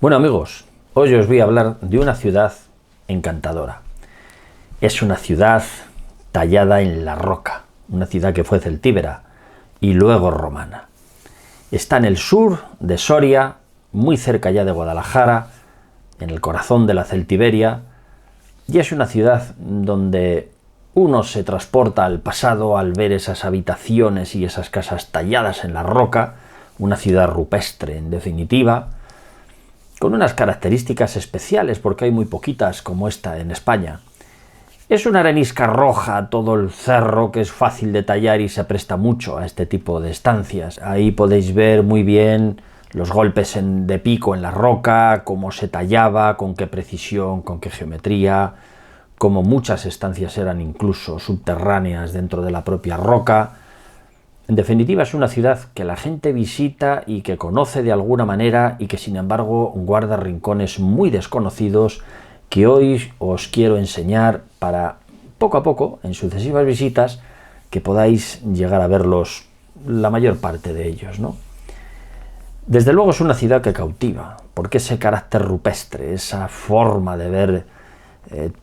Bueno amigos, hoy os voy a hablar de una ciudad encantadora. Es una ciudad tallada en la roca, una ciudad que fue celtíbera y luego romana. Está en el sur de Soria, muy cerca ya de Guadalajara, en el corazón de la Celtiberia, y es una ciudad donde uno se transporta al pasado al ver esas habitaciones y esas casas talladas en la roca, una ciudad rupestre en definitiva, con unas características especiales porque hay muy poquitas como esta en España. Es una arenisca roja todo el cerro que es fácil de tallar y se presta mucho a este tipo de estancias. Ahí podéis ver muy bien los golpes de pico en la roca, cómo se tallaba, con qué precisión, con qué geometría, cómo muchas estancias eran incluso subterráneas dentro de la propia roca. En definitiva, es una ciudad que la gente visita y que conoce de alguna manera y que sin embargo guarda rincones muy desconocidos que hoy os quiero enseñar para poco a poco, en sucesivas visitas, que podáis llegar a verlos, la mayor parte de ellos, ¿no? Desde luego es una ciudad que cautiva, porque ese carácter rupestre, esa forma de ver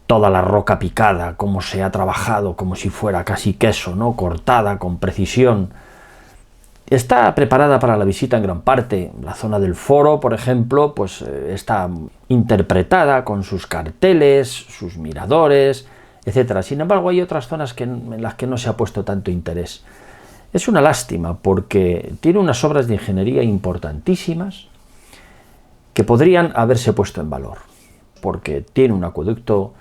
toda la roca picada, cómo se ha trabajado como si fuera casi queso, ¿no? Cortada con precisión. Está preparada para la visita en gran parte. La zona del foro, por ejemplo, pues está interpretada con sus carteles, sus miradores, etc. Sin embargo, hay otras zonas en las que no se ha puesto tanto interés. Es una lástima porque tiene unas obras de ingeniería importantísimas que podrían haberse puesto en valor, porque tiene un acueducto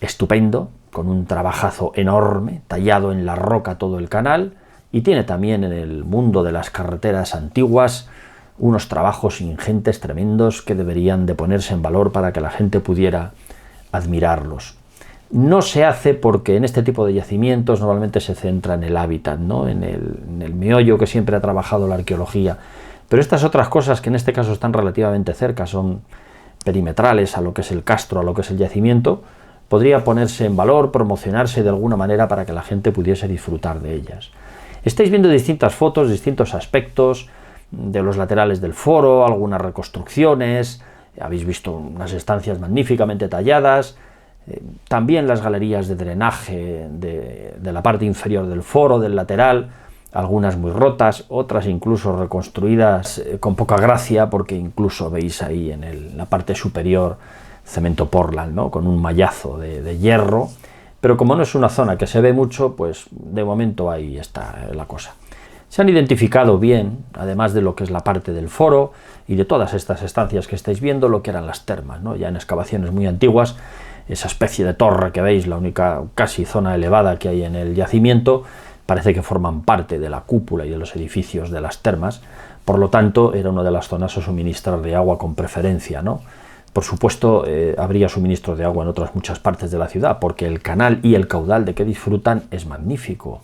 estupendo, con un trabajazo enorme, tallado en la roca todo el canal, y tiene también en el mundo de las carreteras antiguas unos trabajos ingentes, tremendos, que deberían de ponerse en valor para que la gente pudiera admirarlos. No se hace porque en este tipo de yacimientos normalmente se centra en el hábitat, ¿no? en el meollo que siempre ha trabajado la arqueología, pero estas otras cosas que en este caso están relativamente cerca, son perimetrales a lo que es el castro, a lo que es el yacimiento, podría ponerse en valor, promocionarse de alguna manera para que la gente pudiese disfrutar de ellas. Estáis viendo distintas fotos, distintos aspectos de los laterales del foro, algunas reconstrucciones, habéis visto unas estancias magníficamente talladas, también las galerías de drenaje de la parte inferior del foro, del lateral, algunas muy rotas, otras incluso reconstruidas con poca gracia, porque incluso veis ahí en la parte superior cemento Portland, ¿no? Con un mallazo de hierro, pero como no es una zona que se ve mucho, pues de momento ahí está la cosa. Se han identificado bien, además de lo que es la parte del foro y de todas estas estancias que estáis viendo, lo que eran las termas, ¿no? Ya en excavaciones muy antiguas, esa especie de torre que veis, la única casi zona elevada que hay en el yacimiento, parece que forman parte de la cúpula y de los edificios de las termas, por lo tanto era una de las zonas a suministrar de agua con preferencia, ¿no? Por supuesto, habría suministro de agua en otras muchas partes de la ciudad, porque el canal y el caudal de que disfrutan es magnífico,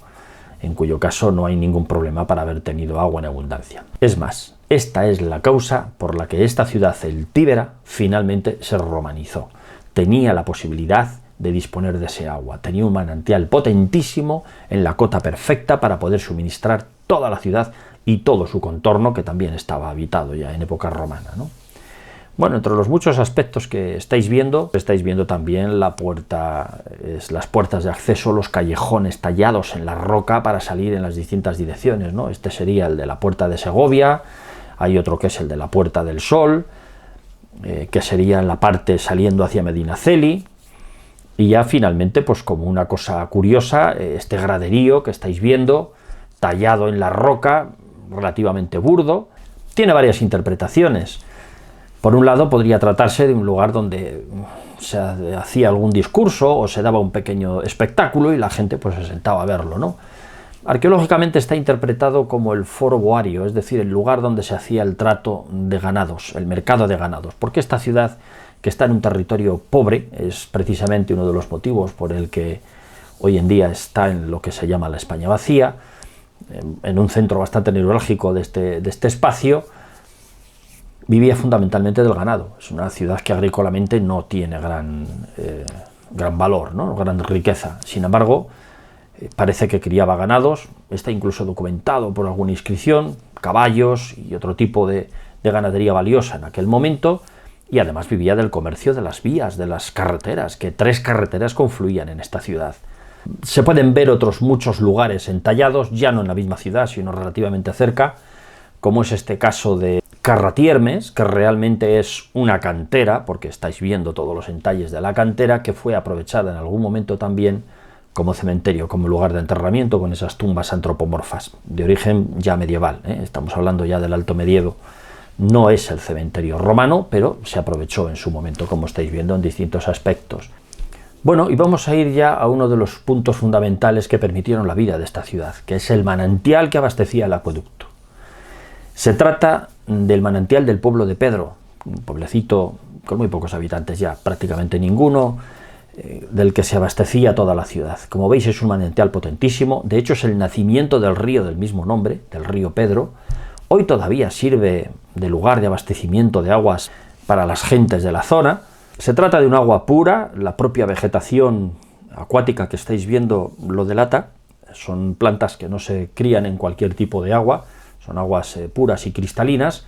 en cuyo caso no hay ningún problema para haber tenido agua en abundancia. Es más, esta es la causa por la que esta ciudad celtíbera finalmente se romanizó. Tenía la posibilidad de disponer de ese agua, tenía un manantial potentísimo en la cota perfecta para poder suministrar toda la ciudad y todo su contorno, que también estaba habitado ya en época romana, ¿no? Bueno, entre los muchos aspectos que estáis viendo también la puerta, las puertas de acceso, los callejones tallados en la roca para salir en las distintas direcciones, ¿no? Este sería el de la Puerta de Segovia, hay otro que es el de la Puerta del Sol, que sería en la parte saliendo hacia Medinaceli, y ya finalmente, pues como una cosa curiosa, este graderío que estáis viendo, tallado en la roca, relativamente burdo, tiene varias interpretaciones. Por un lado, podría tratarse de un lugar donde se hacía algún discurso o se daba un pequeño espectáculo y la gente pues se sentaba a verlo, ¿no? Arqueológicamente está interpretado como el foro boario, es decir, el lugar donde se hacía el trato de ganados, el mercado de ganados, porque esta ciudad, que está en un territorio pobre, es precisamente uno de los motivos por el que hoy en día está en lo que se llama la España vacía, en un centro bastante neurálgico de este espacio, vivía fundamentalmente del ganado. Es una ciudad que agrícolamente no tiene gran valor, ¿no? Gran riqueza. Sin embargo, parece que criaba ganados, está incluso documentado por alguna inscripción, caballos y otro tipo de ganadería valiosa en aquel momento, y además vivía del comercio de las vías, de las carreteras, que 3 carreteras confluían en esta ciudad. Se pueden ver otros muchos lugares entallados, ya no en la misma ciudad, sino relativamente cerca, como es este caso de Carratiermes, que realmente es una cantera, porque estáis viendo todos los entalles de la cantera, que fue aprovechada en algún momento también como cementerio, como lugar de enterramiento, con esas tumbas antropomorfas, de origen ya medieval, estamos hablando ya del Alto Medievo. No es el cementerio romano, pero se aprovechó en su momento, como estáis viendo, en distintos aspectos. Bueno, y vamos a ir ya a uno de los puntos fundamentales que permitieron la vida de esta ciudad, que es el manantial que abastecía el acueducto. Se trata del manantial del pueblo de Pedro, un pueblecito con muy pocos habitantes ya, prácticamente ninguno, del que se abastecía toda la ciudad. Como veis, es un manantial potentísimo, de hecho es el nacimiento del río del mismo nombre, del río Pedro. Hoy todavía sirve de lugar de abastecimiento de aguas para las gentes de la zona. Se trata de un agua pura, la propia vegetación acuática que estáis viendo lo delata, son plantas que no se crían en cualquier tipo de agua, son aguas puras y cristalinas.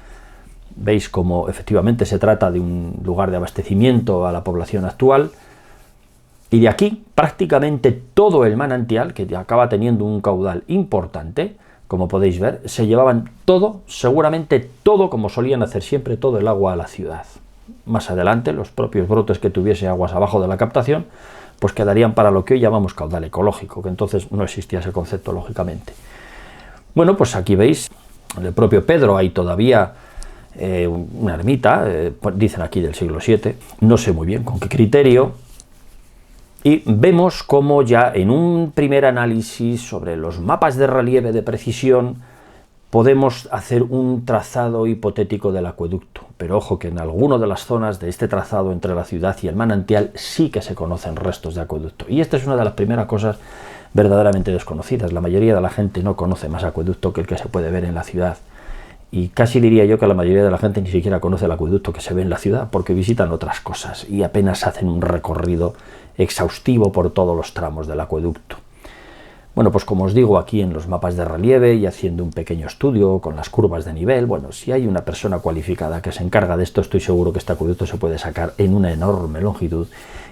Veis cómo efectivamente se trata de un lugar de abastecimiento a la población actual. Y de aquí prácticamente todo el manantial, que acaba teniendo un caudal importante, como podéis ver, se llevaban todo, seguramente todo, como solían hacer siempre, todo el agua a la ciudad. Más adelante, los propios brotes que tuviese aguas abajo de la captación, pues quedarían para lo que hoy llamamos caudal ecológico, que entonces no existía ese concepto, lógicamente. Bueno, pues aquí veis, en el propio Pedro hay todavía una ermita, dicen aquí del siglo VII, no sé muy bien con qué criterio, y vemos cómo ya en un primer análisis sobre los mapas de relieve de precisión podemos hacer un trazado hipotético del acueducto, pero ojo que en alguna de las zonas de este trazado entre la ciudad y el manantial sí que se conocen restos de acueducto, y esta es una de las primeras cosas verdaderamente desconocidas. La mayoría de la gente no conoce más acueducto que el que se puede ver en la ciudad, y casi diría yo que la mayoría de la gente ni siquiera conoce el acueducto que se ve en la ciudad, porque visitan otras cosas y apenas hacen un recorrido exhaustivo por todos los tramos del acueducto. Bueno, pues como os digo, aquí en los mapas de relieve y haciendo un pequeño estudio con las curvas de nivel, bueno, si hay una persona cualificada que se encarga de esto, estoy seguro que este acueducto se puede sacar en una enorme longitud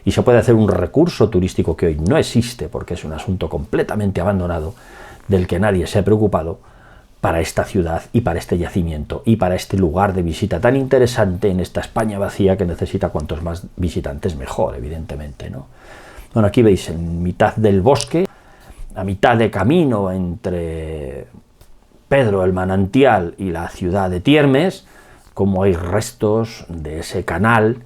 y se puede hacer un recurso turístico que hoy no existe, porque es un asunto completamente abandonado, del que nadie se ha preocupado, para esta ciudad y para este yacimiento y para este lugar de visita tan interesante en esta España vacía, que necesita cuantos más visitantes mejor, evidentemente, ¿no? Bueno, aquí veis en mitad del bosque, a mitad de camino entre Pedro el manantial y la ciudad de Tiermes, como hay restos de ese canal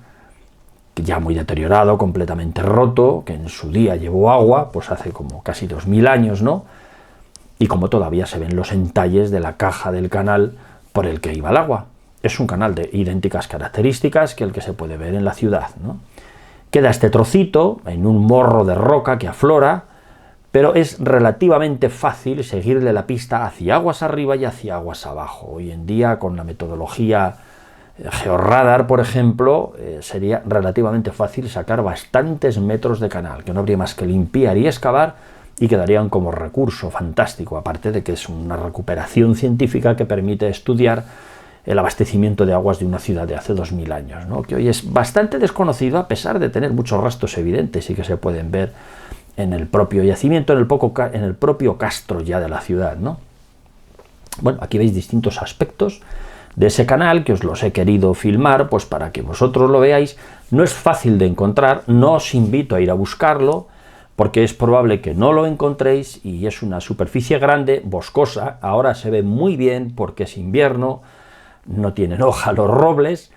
ya muy deteriorado, completamente roto, que en su día llevó agua, pues hace como casi 2000 años, ¿no? Y como todavía se ven los entalles de la caja del canal por el que iba el agua. Es un canal de idénticas características que el que se puede ver en la ciudad, ¿no? Queda este trocito en un morro de roca que aflora, pero es relativamente fácil seguirle la pista hacia aguas arriba y hacia aguas abajo. Hoy en día, con la metodología georradar, por ejemplo, sería relativamente fácil sacar bastantes metros de canal, que no habría más que limpiar y excavar, y quedarían como recurso fantástico, aparte de que es una recuperación científica que permite estudiar el abastecimiento de aguas de una ciudad de hace 2000 años, ¿no? Que hoy es bastante desconocido, a pesar de tener muchos restos evidentes y que se pueden ver en el propio yacimiento, en el propio castro ya de la ciudad, ¿no? Bueno, aquí veis distintos aspectos de ese canal, que os los he querido filmar pues para que vosotros lo veáis. No es fácil de encontrar, no os invito a ir a buscarlo, porque es probable que no lo encontréis, y es una superficie grande, boscosa. Ahora se ve muy bien porque es invierno, no tienen hoja los robles,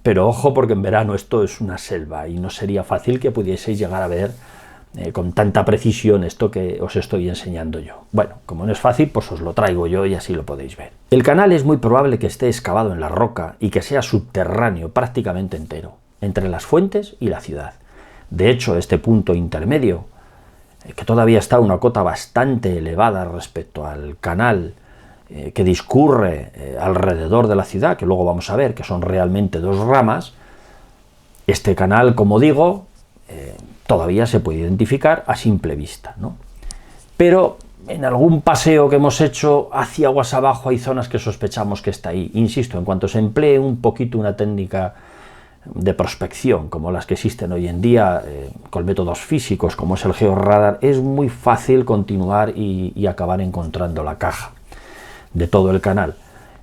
pero ojo, porque en verano esto es una selva y no sería fácil que pudieseis llegar a ver con tanta precisión esto que os estoy enseñando yo. Bueno, como no es fácil, pues os lo traigo yo y así lo podéis ver. El canal es muy probable que esté excavado en la roca y que sea subterráneo prácticamente entero, entre las fuentes y la ciudad. De hecho, este punto intermedio, que todavía está a una cota bastante elevada respecto al canal que discurre alrededor de la ciudad, que luego vamos a ver que son realmente 2 ramas, este canal, como digo, todavía se puede identificar a simple vista, ¿no? Pero en algún paseo que hemos hecho hacia aguas abajo hay zonas que sospechamos que está ahí. Insisto, en cuanto se emplee un poquito una técnica de prospección, como las que existen hoy en día, con métodos físicos, como es el georradar, es muy fácil continuar y acabar encontrando la caja de todo el canal.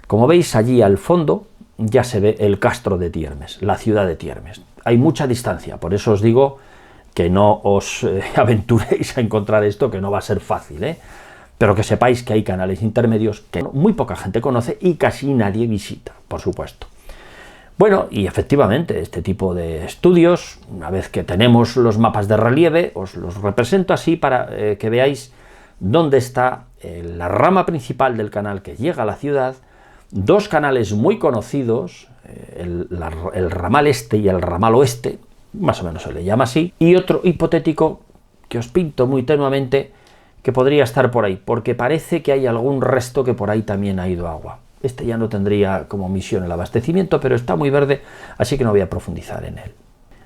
Como veis, allí al fondo ya se ve el castro de Tiermes, la ciudad de Tiermes. Hay mucha distancia, por eso os digo que no os aventuréis a encontrar esto, que no va a ser fácil, pero que sepáis que hay canales intermedios que muy poca gente conoce y casi nadie visita, por supuesto. Bueno, y efectivamente, este tipo de estudios, una vez que tenemos los mapas de relieve, os los represento así para que veáis dónde está la rama principal del canal que llega a la ciudad, dos canales muy conocidos, el ramal este y el ramal oeste, más o menos se le llama así, y otro hipotético que os pinto muy tenuamente, que podría estar por ahí, porque parece que hay algún resto que por ahí también ha ido agua. Este ya no tendría como misión el abastecimiento, pero está muy verde, así que no voy a profundizar en él.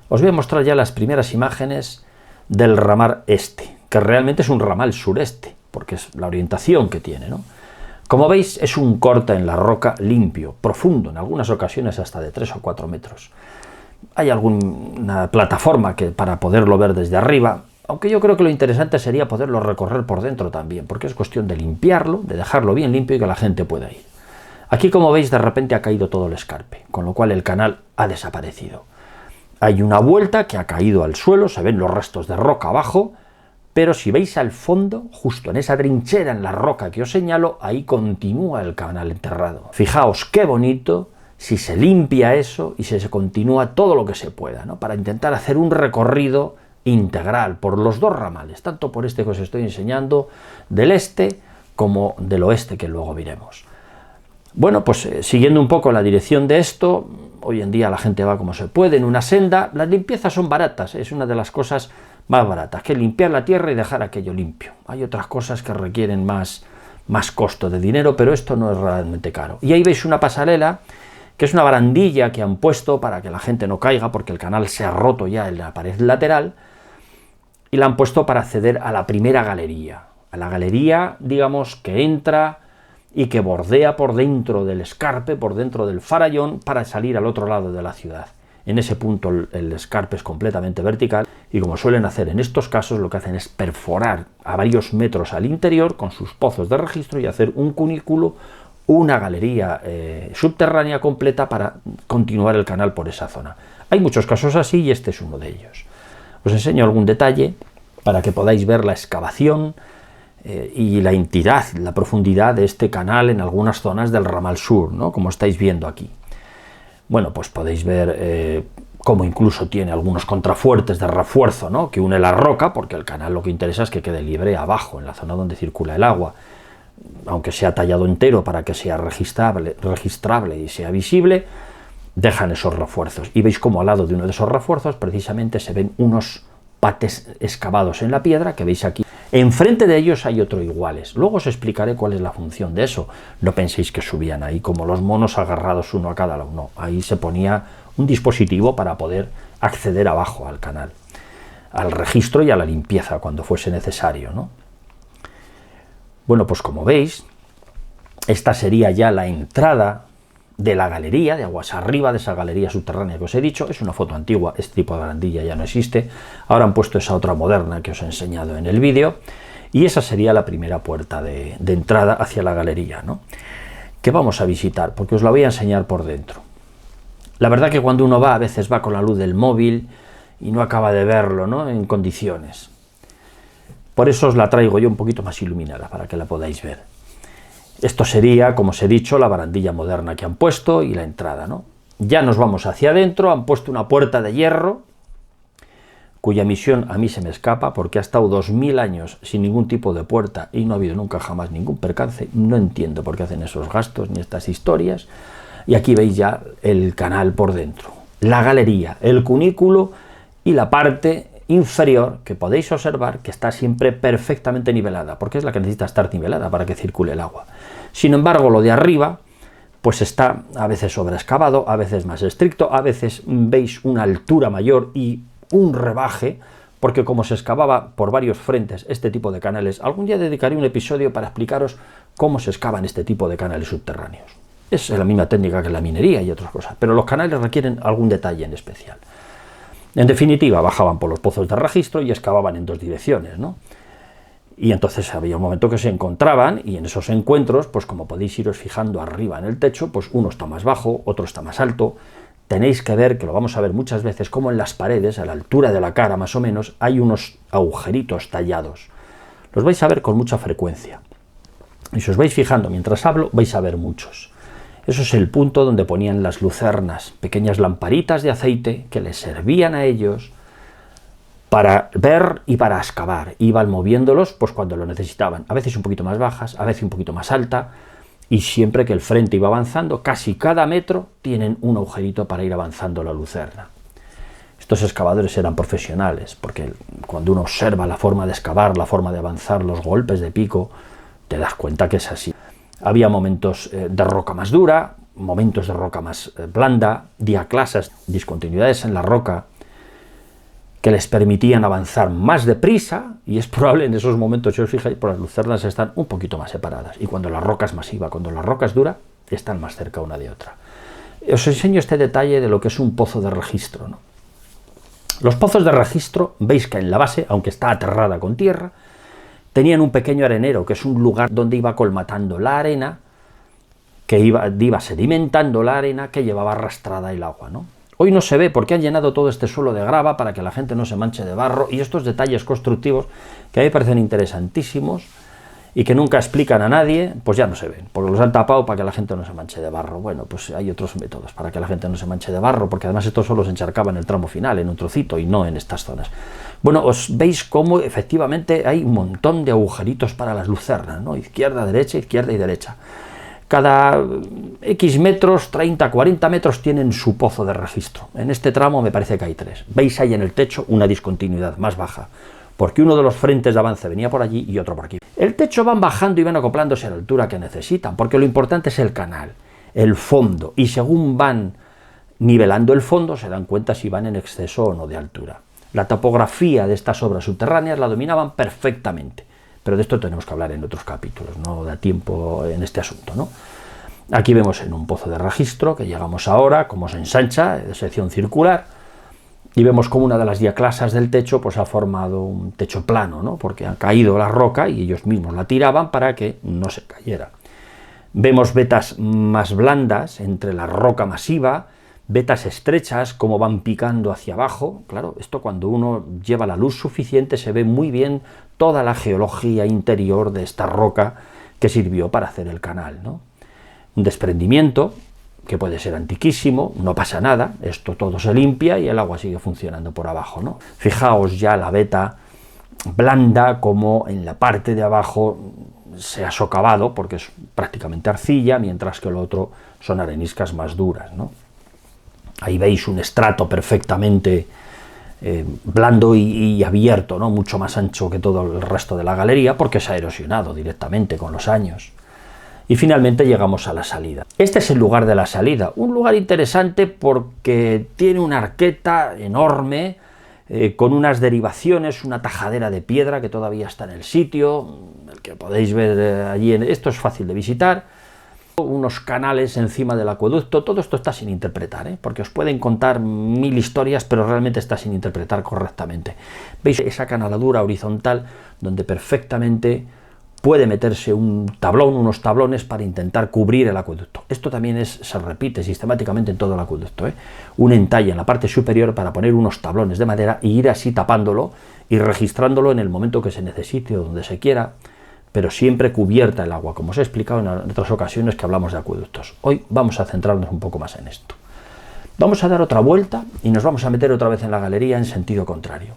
Os voy a mostrar ya las primeras imágenes del ramal este, que realmente es un ramal sureste, porque es la orientación que tiene, ¿no? Como veis, es un corte en la roca limpio, profundo, en algunas ocasiones hasta de 3 o 4 metros. Hay alguna plataforma para poderlo ver desde arriba, aunque yo creo que lo interesante sería poderlo recorrer por dentro también, porque es cuestión de limpiarlo, de dejarlo bien limpio y que la gente pueda ir. Aquí, como veis, de repente ha caído todo el escarpe, con lo cual el canal ha desaparecido. Hay una vuelta que ha caído al suelo, se ven los restos de roca abajo, pero si veis al fondo, justo en esa trinchera en la roca que os señalo, ahí continúa el canal enterrado. Fijaos qué bonito si se limpia eso y se continúa todo lo que se pueda, ¿no? Para intentar hacer un recorrido integral por los dos ramales, tanto por este que os estoy enseñando, del este como del oeste, que luego veremos. Bueno, pues siguiendo un poco la dirección de esto, hoy en día la gente va como se puede en una senda, las limpiezas son baratas, es una de las cosas más baratas, que limpiar la tierra y dejar aquello limpio. Hay otras cosas que requieren más costo de dinero, pero esto no es realmente caro. Y ahí veis una pasarela, que es una barandilla que han puesto para que la gente no caiga, porque el canal se ha roto ya en la pared lateral, y la han puesto para acceder a la primera galería. A la galería, digamos, que entra y que bordea por dentro del escarpe, por dentro del farallón, para salir al otro lado de la ciudad. En ese punto el escarpe es completamente vertical y, como suelen hacer en estos casos, lo que hacen es perforar a varios metros al interior con sus pozos de registro y hacer un cunículo, una galería subterránea completa para continuar el canal por esa zona. Hay muchos casos así y este es uno de ellos. Os enseño algún detalle para que podáis ver la excavación y la entidad, la profundidad de este canal en algunas zonas del ramal sur, ¿no? Como estáis viendo aquí. Bueno, pues podéis ver cómo incluso tiene algunos contrafuertes de refuerzo, ¿no? Que une la roca, porque el canal lo que interesa es que quede libre abajo, en la zona donde circula el agua, aunque sea tallado entero para que sea registrable y sea visible, dejan esos refuerzos. Y veis cómo al lado de uno de esos refuerzos precisamente se ven unos pates excavados en la piedra, que veis aquí. Enfrente de ellos hay otro iguales. Luego os explicaré cuál es la función de eso. No penséis que subían ahí como los monos agarrados uno a cada lado. No, ahí se ponía un dispositivo para poder acceder abajo al canal, al registro y a la limpieza cuando fuese necesario, ¿no? Bueno, pues como veis, esta sería ya la entrada de la galería, de aguas arriba de esa galería subterránea que os he dicho. Es una foto antigua, este tipo de barandilla ya no existe. Ahora han puesto esa otra moderna que os he enseñado en el vídeo, y esa sería la primera puerta de entrada hacia la galería, ¿no? Que vamos a visitar, porque os la voy a enseñar por dentro. La verdad que cuando uno va, a veces va con la luz del móvil y no acaba de verlo, ¿no? En condiciones. Por eso os la traigo yo un poquito más iluminada, para que la podáis ver. Esto sería, como os he dicho, la barandilla moderna que han puesto y la entrada, ¿no? Ya nos vamos hacia adentro, han puesto una puerta de hierro, cuya misión a mí se me escapa, porque ha estado 2000 años sin ningún tipo de puerta y no ha habido nunca jamás ningún percance. No entiendo por qué hacen esos gastos ni estas historias. Y aquí veis ya el canal por dentro, la galería, el cunículo y la parte inferior, que podéis observar que está siempre perfectamente nivelada, porque es la que necesita estar nivelada para que circule el agua. Sin embargo, lo de arriba pues está a veces sobreexcavado, a veces más estricto, a veces veis una altura mayor y un rebaje, porque como se excavaba por varios frentes este tipo de canales, algún día dedicaré un episodio para explicaros cómo se excavan este tipo de canales subterráneos. Es la misma técnica que la minería y otras cosas, pero los canales requieren algún detalle en especial. En definitiva, bajaban por los pozos de registro y excavaban en dos direcciones, ¿no? Y entonces había un momento que se encontraban, y en esos encuentros, pues como podéis iros fijando arriba en el techo, pues uno está más bajo, otro está más alto. Tenéis que ver, que lo vamos a ver muchas veces, como en las paredes, a la altura de la cara más o menos, hay unos agujeritos tallados. Los vais a ver con mucha frecuencia. Y si os vais fijando mientras hablo, vais a ver muchos. Eso es el punto donde ponían las lucernas, pequeñas lamparitas de aceite que les servían a ellos para ver y para excavar. Iban moviéndolos pues cuando lo necesitaban, a veces un poquito más bajas, a veces un poquito más alta, y siempre que el frente iba avanzando, casi cada metro tienen un agujerito para ir avanzando la lucerna. Estos excavadores eran profesionales, porque cuando uno observa la forma de excavar, la forma de avanzar, los golpes de pico, te das cuenta que es así. Había momentos de roca más dura, momentos de roca más blanda, diaclasas, discontinuidades en la roca que les permitían avanzar más deprisa, y es probable en esos momentos, si os fijáis, por las lucernas están un poquito más separadas, y cuando la roca es masiva, cuando la roca es dura, están más cerca una de otra. Os enseño este detalle de lo que es un pozo de registro, ¿no? Los pozos de registro, veis que en la base, aunque está aterrada con tierra, tenían un pequeño arenero, que es un lugar donde iba colmatando la arena, que iba sedimentando la arena que llevaba arrastrada el agua, ¿no? Hoy no se ve porque han llenado todo este suelo de grava para que la gente no se manche de barro, y estos detalles constructivos que a mí me parecen interesantísimos y que nunca explican a nadie, pues ya no se ven, porque los han tapado para que la gente no se manche de barro. Bueno, pues hay otros métodos para que la gente no se manche de barro, porque además esto solo se encharcaba en el tramo final, en un trocito, y no en estas zonas. Bueno, os veis cómo efectivamente hay un montón de agujeritos para las lucernas, ¿no? Izquierda, izquierda y derecha. Cada X metros, 30, 40 metros, tienen su pozo de registro. En este tramo me parece que hay 3. Veis ahí en el techo una discontinuidad más baja, porque uno de los frentes de avance venía por allí y otro por aquí. El techo van bajando y van acoplándose a la altura que necesitan, porque lo importante es el canal, el fondo, y según van nivelando el fondo se dan cuenta si van en exceso o no de altura. La topografía de estas obras subterráneas la dominaban perfectamente, pero de esto tenemos que hablar en otros capítulos, no da tiempo en este asunto, ¿no? Aquí vemos en un pozo de registro, que llegamos ahora, cómo se ensancha, de sección circular, y vemos como una de las diaclasas del techo pues ha formado un techo plano, ¿no? Porque ha caído la roca y ellos mismos la tiraban para que no se cayera. Vemos vetas más blandas entre la roca masiva, vetas estrechas, como van picando hacia abajo. Claro, esto cuando uno lleva la luz suficiente se ve muy bien toda la geología interior de esta roca que sirvió para hacer el canal, ¿no? Un desprendimiento que puede ser antiquísimo, no pasa nada, esto todo se limpia y el agua sigue funcionando por abajo, ¿no? Fijaos ya la veta blanda, como en la parte de abajo se ha socavado, porque es prácticamente arcilla, mientras que lo otro son areniscas más duras, ¿no? Ahí veis un estrato perfectamente blando y abierto, ¿no? Mucho más ancho que todo el resto de la galería, porque se ha erosionado directamente con los años. Y finalmente llegamos a la salida. Este es el lugar de la salida, un lugar interesante porque tiene una arqueta enorme, con unas derivaciones, una tajadera de piedra que todavía está en el sitio, el que podéis ver allí, esto es fácil de visitar, unos canales encima del acueducto. Todo esto está sin interpretar, porque os pueden contar 1000 historias, pero realmente está sin interpretar correctamente. ¿Veis esa canaladura horizontal donde perfectamente puede meterse un tablón, unos tablones para intentar cubrir el acueducto? Esto también se repite sistemáticamente en todo el acueducto, un entalle en la parte superior para poner unos tablones de madera y ir así tapándolo y registrándolo en el momento que se necesite o donde se quiera, pero siempre cubierta el agua, como os he explicado en otras ocasiones que hablamos de acueductos. Hoy vamos a centrarnos un poco más en esto. Vamos a dar otra vuelta y nos vamos a meter otra vez en la galería en sentido contrario,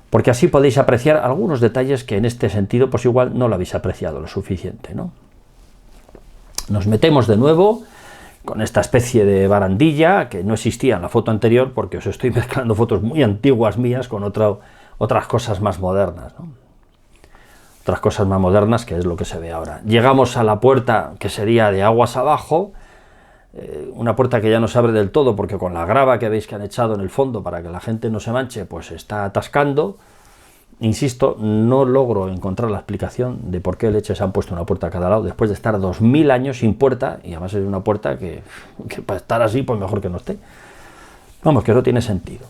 porque así podéis apreciar algunos detalles que en este sentido pues igual no lo habéis apreciado lo suficiente, ¿no? Nos metemos de nuevo con esta especie de barandilla que no existía en la foto anterior, porque os estoy mezclando fotos muy antiguas mías con otras cosas más modernas, ¿no? Otras cosas más modernas, que es lo que se ve ahora. Llegamos a la puerta que sería de aguas abajo, una puerta que ya no se abre del todo porque con la grava que veis que han echado en el fondo para que la gente no se manche, pues está atascando. insisto, no logro encontrar la explicación de por qué leches han puesto una puerta a cada lado después de estar 2000 años sin puerta, y además es una puerta que para estar así, pues mejor que no esté. Vamos, que no tiene sentido.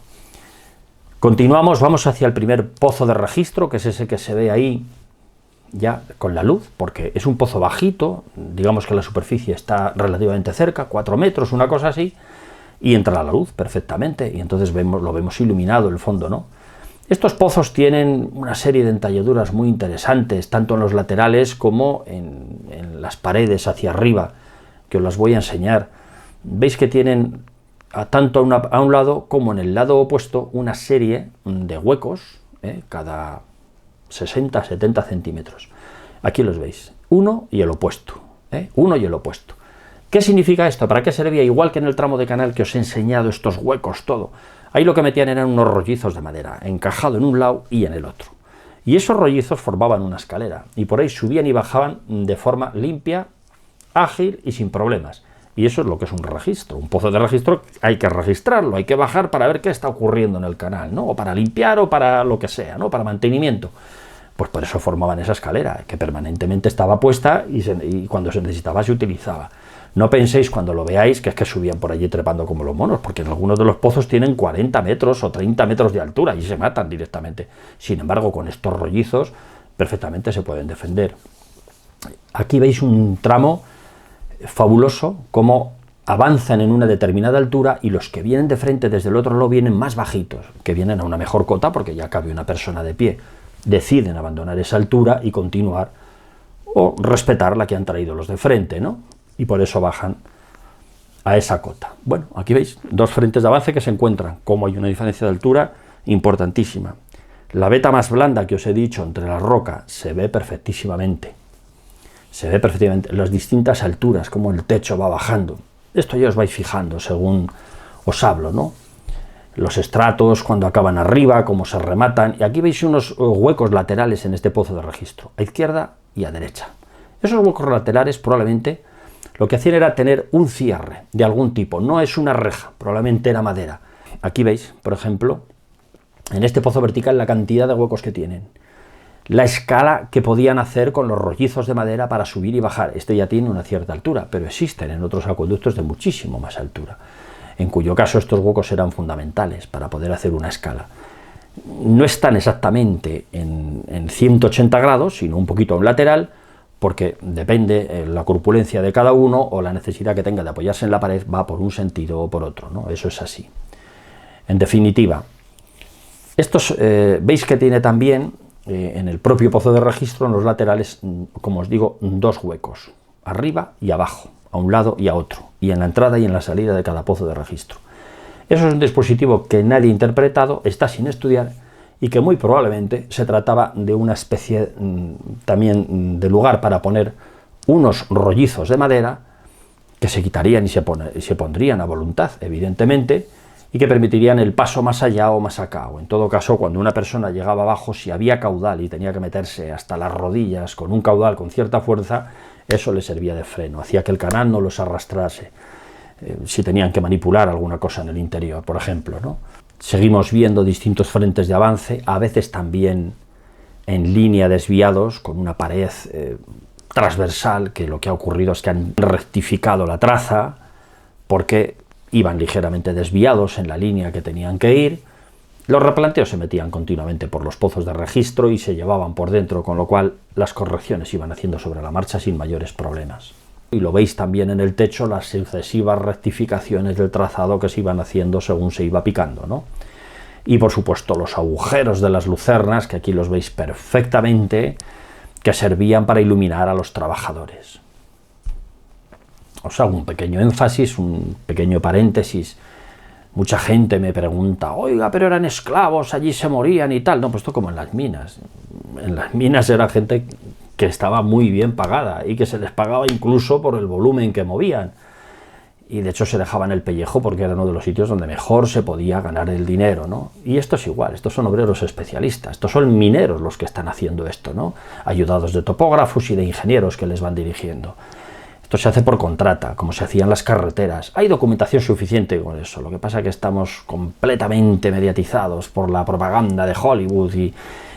Continuamos, vamos hacia el primer pozo de registro, que es ese que se ve ahí ya con la luz, porque es un pozo bajito, digamos que la superficie está relativamente cerca, 4 metros, una cosa así, y entra la luz perfectamente, y entonces lo vemos iluminado el fondo, ¿no? Estos pozos tienen una serie de entalladuras muy interesantes, tanto en los laterales como en las paredes hacia arriba, que os las voy a enseñar. Veis que tienen tanto a un lado como en el lado opuesto una serie de huecos, cada 60-70 centímetros. Aquí los veis, uno y el opuesto, uno y el opuesto. ¿Qué significa esto? ¿Para qué servía? Igual que en el tramo de canal que os he enseñado, estos huecos, todo. Ahí lo que metían eran unos rollizos de madera, encajado en un lado y en el otro. Y esos rollizos formaban una escalera, y por ahí subían y bajaban de forma limpia, ágil y sin problemas. Y eso es lo que es un registro. Un pozo de registro hay que registrarlo, hay que bajar para ver qué está ocurriendo en el canal, ¿no? O para limpiar o para lo que sea, ¿no? Para mantenimiento. Pues por eso formaban esa escalera, que permanentemente estaba puesta y cuando se necesitaba se utilizaba. No penséis cuando lo veáis que es que subían por allí trepando como los monos, porque en algunos de los pozos tienen 40 metros o 30 metros de altura y se matan directamente. Sin embargo, con estos rollizos perfectamente se pueden defender. Aquí veis un tramo fabuloso, cómo avanzan en una determinada altura y los que vienen de frente desde el otro lado vienen más bajitos, que vienen a una mejor cota porque ya cabe una persona de pie. Deciden abandonar esa altura y continuar o respetar la que han traído los de frente, ¿no? Y por eso bajan a esa cota. Bueno, aquí veis dos frentes de avance que se encuentran, como hay una diferencia de altura importantísima. La veta más blanda que os he dicho entre la roca se ve perfectísimamente. Se ve perfectamente las distintas alturas, como el techo va bajando. Esto ya os vais fijando según os hablo, ¿no? Los estratos, cuando acaban arriba, cómo se rematan. Y aquí veis unos huecos laterales en este pozo de registro, a izquierda y a derecha. Esos huecos laterales probablemente lo que hacían era tener un cierre de algún tipo. No es una reja, probablemente era madera. Aquí veis, por ejemplo, en este pozo vertical la cantidad de huecos que tienen. La escala que podían hacer con los rollizos de madera para subir y bajar. Este ya tiene una cierta altura, pero existen en otros acueductos de muchísimo más altura, en cuyo caso estos huecos eran fundamentales para poder hacer una escala. No están exactamente en 180 grados, sino un poquito a un lateral, porque depende la corpulencia de cada uno o la necesidad que tenga de apoyarse en la pared, va por un sentido o por otro, ¿no? Eso es así. En definitiva, estos veis que tiene también en el propio pozo de registro, en los laterales, como os digo, dos huecos, arriba y abajo, a un lado y a otro, y en la entrada y en la salida de cada pozo de registro. Eso es un dispositivo que nadie ha interpretado, está sin estudiar, y que muy probablemente se trataba de una especie también de lugar para poner unos rollizos de madera que se quitarían y se pondrían a voluntad, evidentemente, y que permitirían el paso más allá o más acá. O en todo caso, cuando una persona llegaba abajo, si había caudal y tenía que meterse hasta las rodillas con un caudal con cierta fuerza, eso le servía de freno, hacía que el canal no los arrastrase, si tenían que manipular alguna cosa en el interior, por ejemplo, ¿no? Seguimos viendo distintos frentes de avance, a veces también en línea desviados, con una pared transversal, que lo que ha ocurrido es que han rectificado la traza, porque iban ligeramente desviados en la línea que tenían que ir. Los replanteos se metían continuamente por los pozos de registro y se llevaban por dentro, con lo cual las correcciones iban haciendo sobre la marcha sin mayores problemas. Y lo veis también en el techo, las sucesivas rectificaciones del trazado que se iban haciendo según se iba picando, ¿no? Y por supuesto los agujeros de las lucernas, que aquí los veis perfectamente, que servían para iluminar a los trabajadores. Os hago un pequeño énfasis, un pequeño paréntesis. Mucha gente me pregunta, oiga, pero eran esclavos, allí se morían y tal. No, pues esto como en las minas. En las minas era gente que estaba muy bien pagada y que se les pagaba incluso por el volumen que movían. Y de hecho se dejaban el pellejo porque era uno de los sitios donde mejor se podía ganar el dinero, ¿no? Y esto es igual, estos son obreros especialistas, estos son mineros los que están haciendo esto, ¿no? Ayudados de topógrafos y de ingenieros que les van dirigiendo. Esto se hace por contrata, como se hacía en las carreteras. Hay documentación suficiente con eso. Lo que pasa es que estamos completamente mediatizados por la propaganda de Hollywood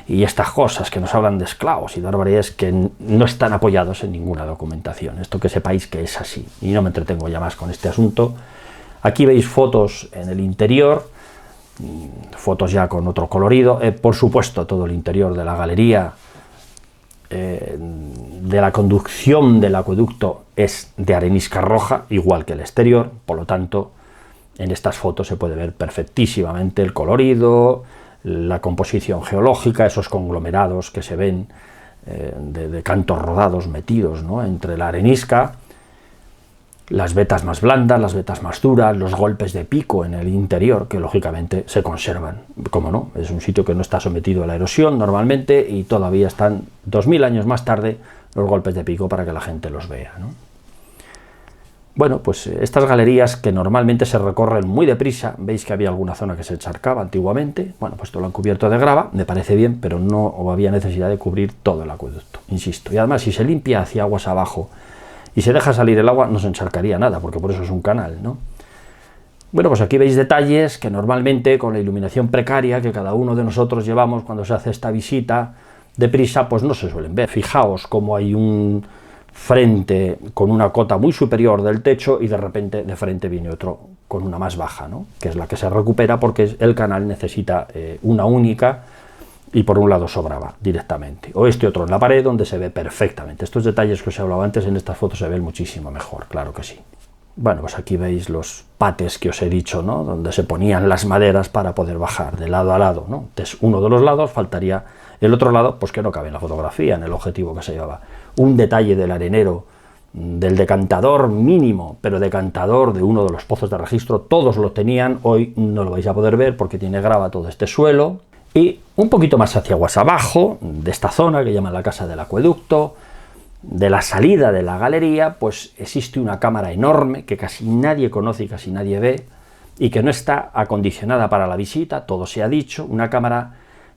y estas cosas que nos hablan de esclavos y de barbaridades que no están apoyados en ninguna documentación. Esto que sepáis que es así. Y no me entretengo ya más con este asunto. Aquí veis fotos en el interior, fotos ya con otro colorido. Por supuesto, todo el interior de la galería de la conducción del acueducto es de arenisca roja, igual que el exterior. Por lo tanto, en estas fotos se puede ver perfectísimamente el colorido, la composición geológica, esos conglomerados que se ven de cantos rodados metidos, ¿no?, entre la arenisca, las vetas más blandas, las vetas más duras, los golpes de pico en el interior, que lógicamente se conservan. Como no, es un sitio que no está sometido a la erosión normalmente y todavía están 2000 años más tarde los golpes de pico para que la gente los vea, ¿no? Bueno, pues estas galerías que normalmente se recorren muy deprisa, veis que había alguna zona que se encharcaba antiguamente, bueno, pues esto lo han cubierto de grava, me parece bien, pero no había necesidad de cubrir todo el acueducto, insisto. Y además, si se limpia hacia aguas abajo y se deja salir el agua, no se encharcaría nada, porque por eso es un canal, ¿no? Bueno, pues aquí veis detalles que normalmente con la iluminación precaria que cada uno de nosotros llevamos cuando se hace esta visita deprisa, pues no se suelen ver. Fijaos cómo hay un frente con una cota muy superior del techo y de repente de frente viene otro con una más baja, ¿no?, que es la que se recupera porque el canal necesita una única y por un lado sobraba directamente, o este otro en la pared donde se ve perfectamente. Estos detalles que os he hablado antes en estas fotos se ven muchísimo mejor, claro que sí. Bueno, pues aquí veis los pates que os he dicho, ¿no?, donde se ponían las maderas para poder bajar de lado a lado, ¿no? Entonces, uno de los lados faltaría el otro lado, pues que no cabe en la fotografía, en el objetivo que se llevaba. Un detalle del arenero, del decantador mínimo, pero decantador de uno de los pozos de registro, todos lo tenían, hoy no lo vais a poder ver porque tiene grava todo este suelo. Y un poquito más hacia aguas abajo, de esta zona que llaman la casa del acueducto, de la salida de la galería, pues existe una cámara enorme que casi nadie conoce y casi nadie ve, y que no está acondicionada para la visita, todo se ha dicho, una cámara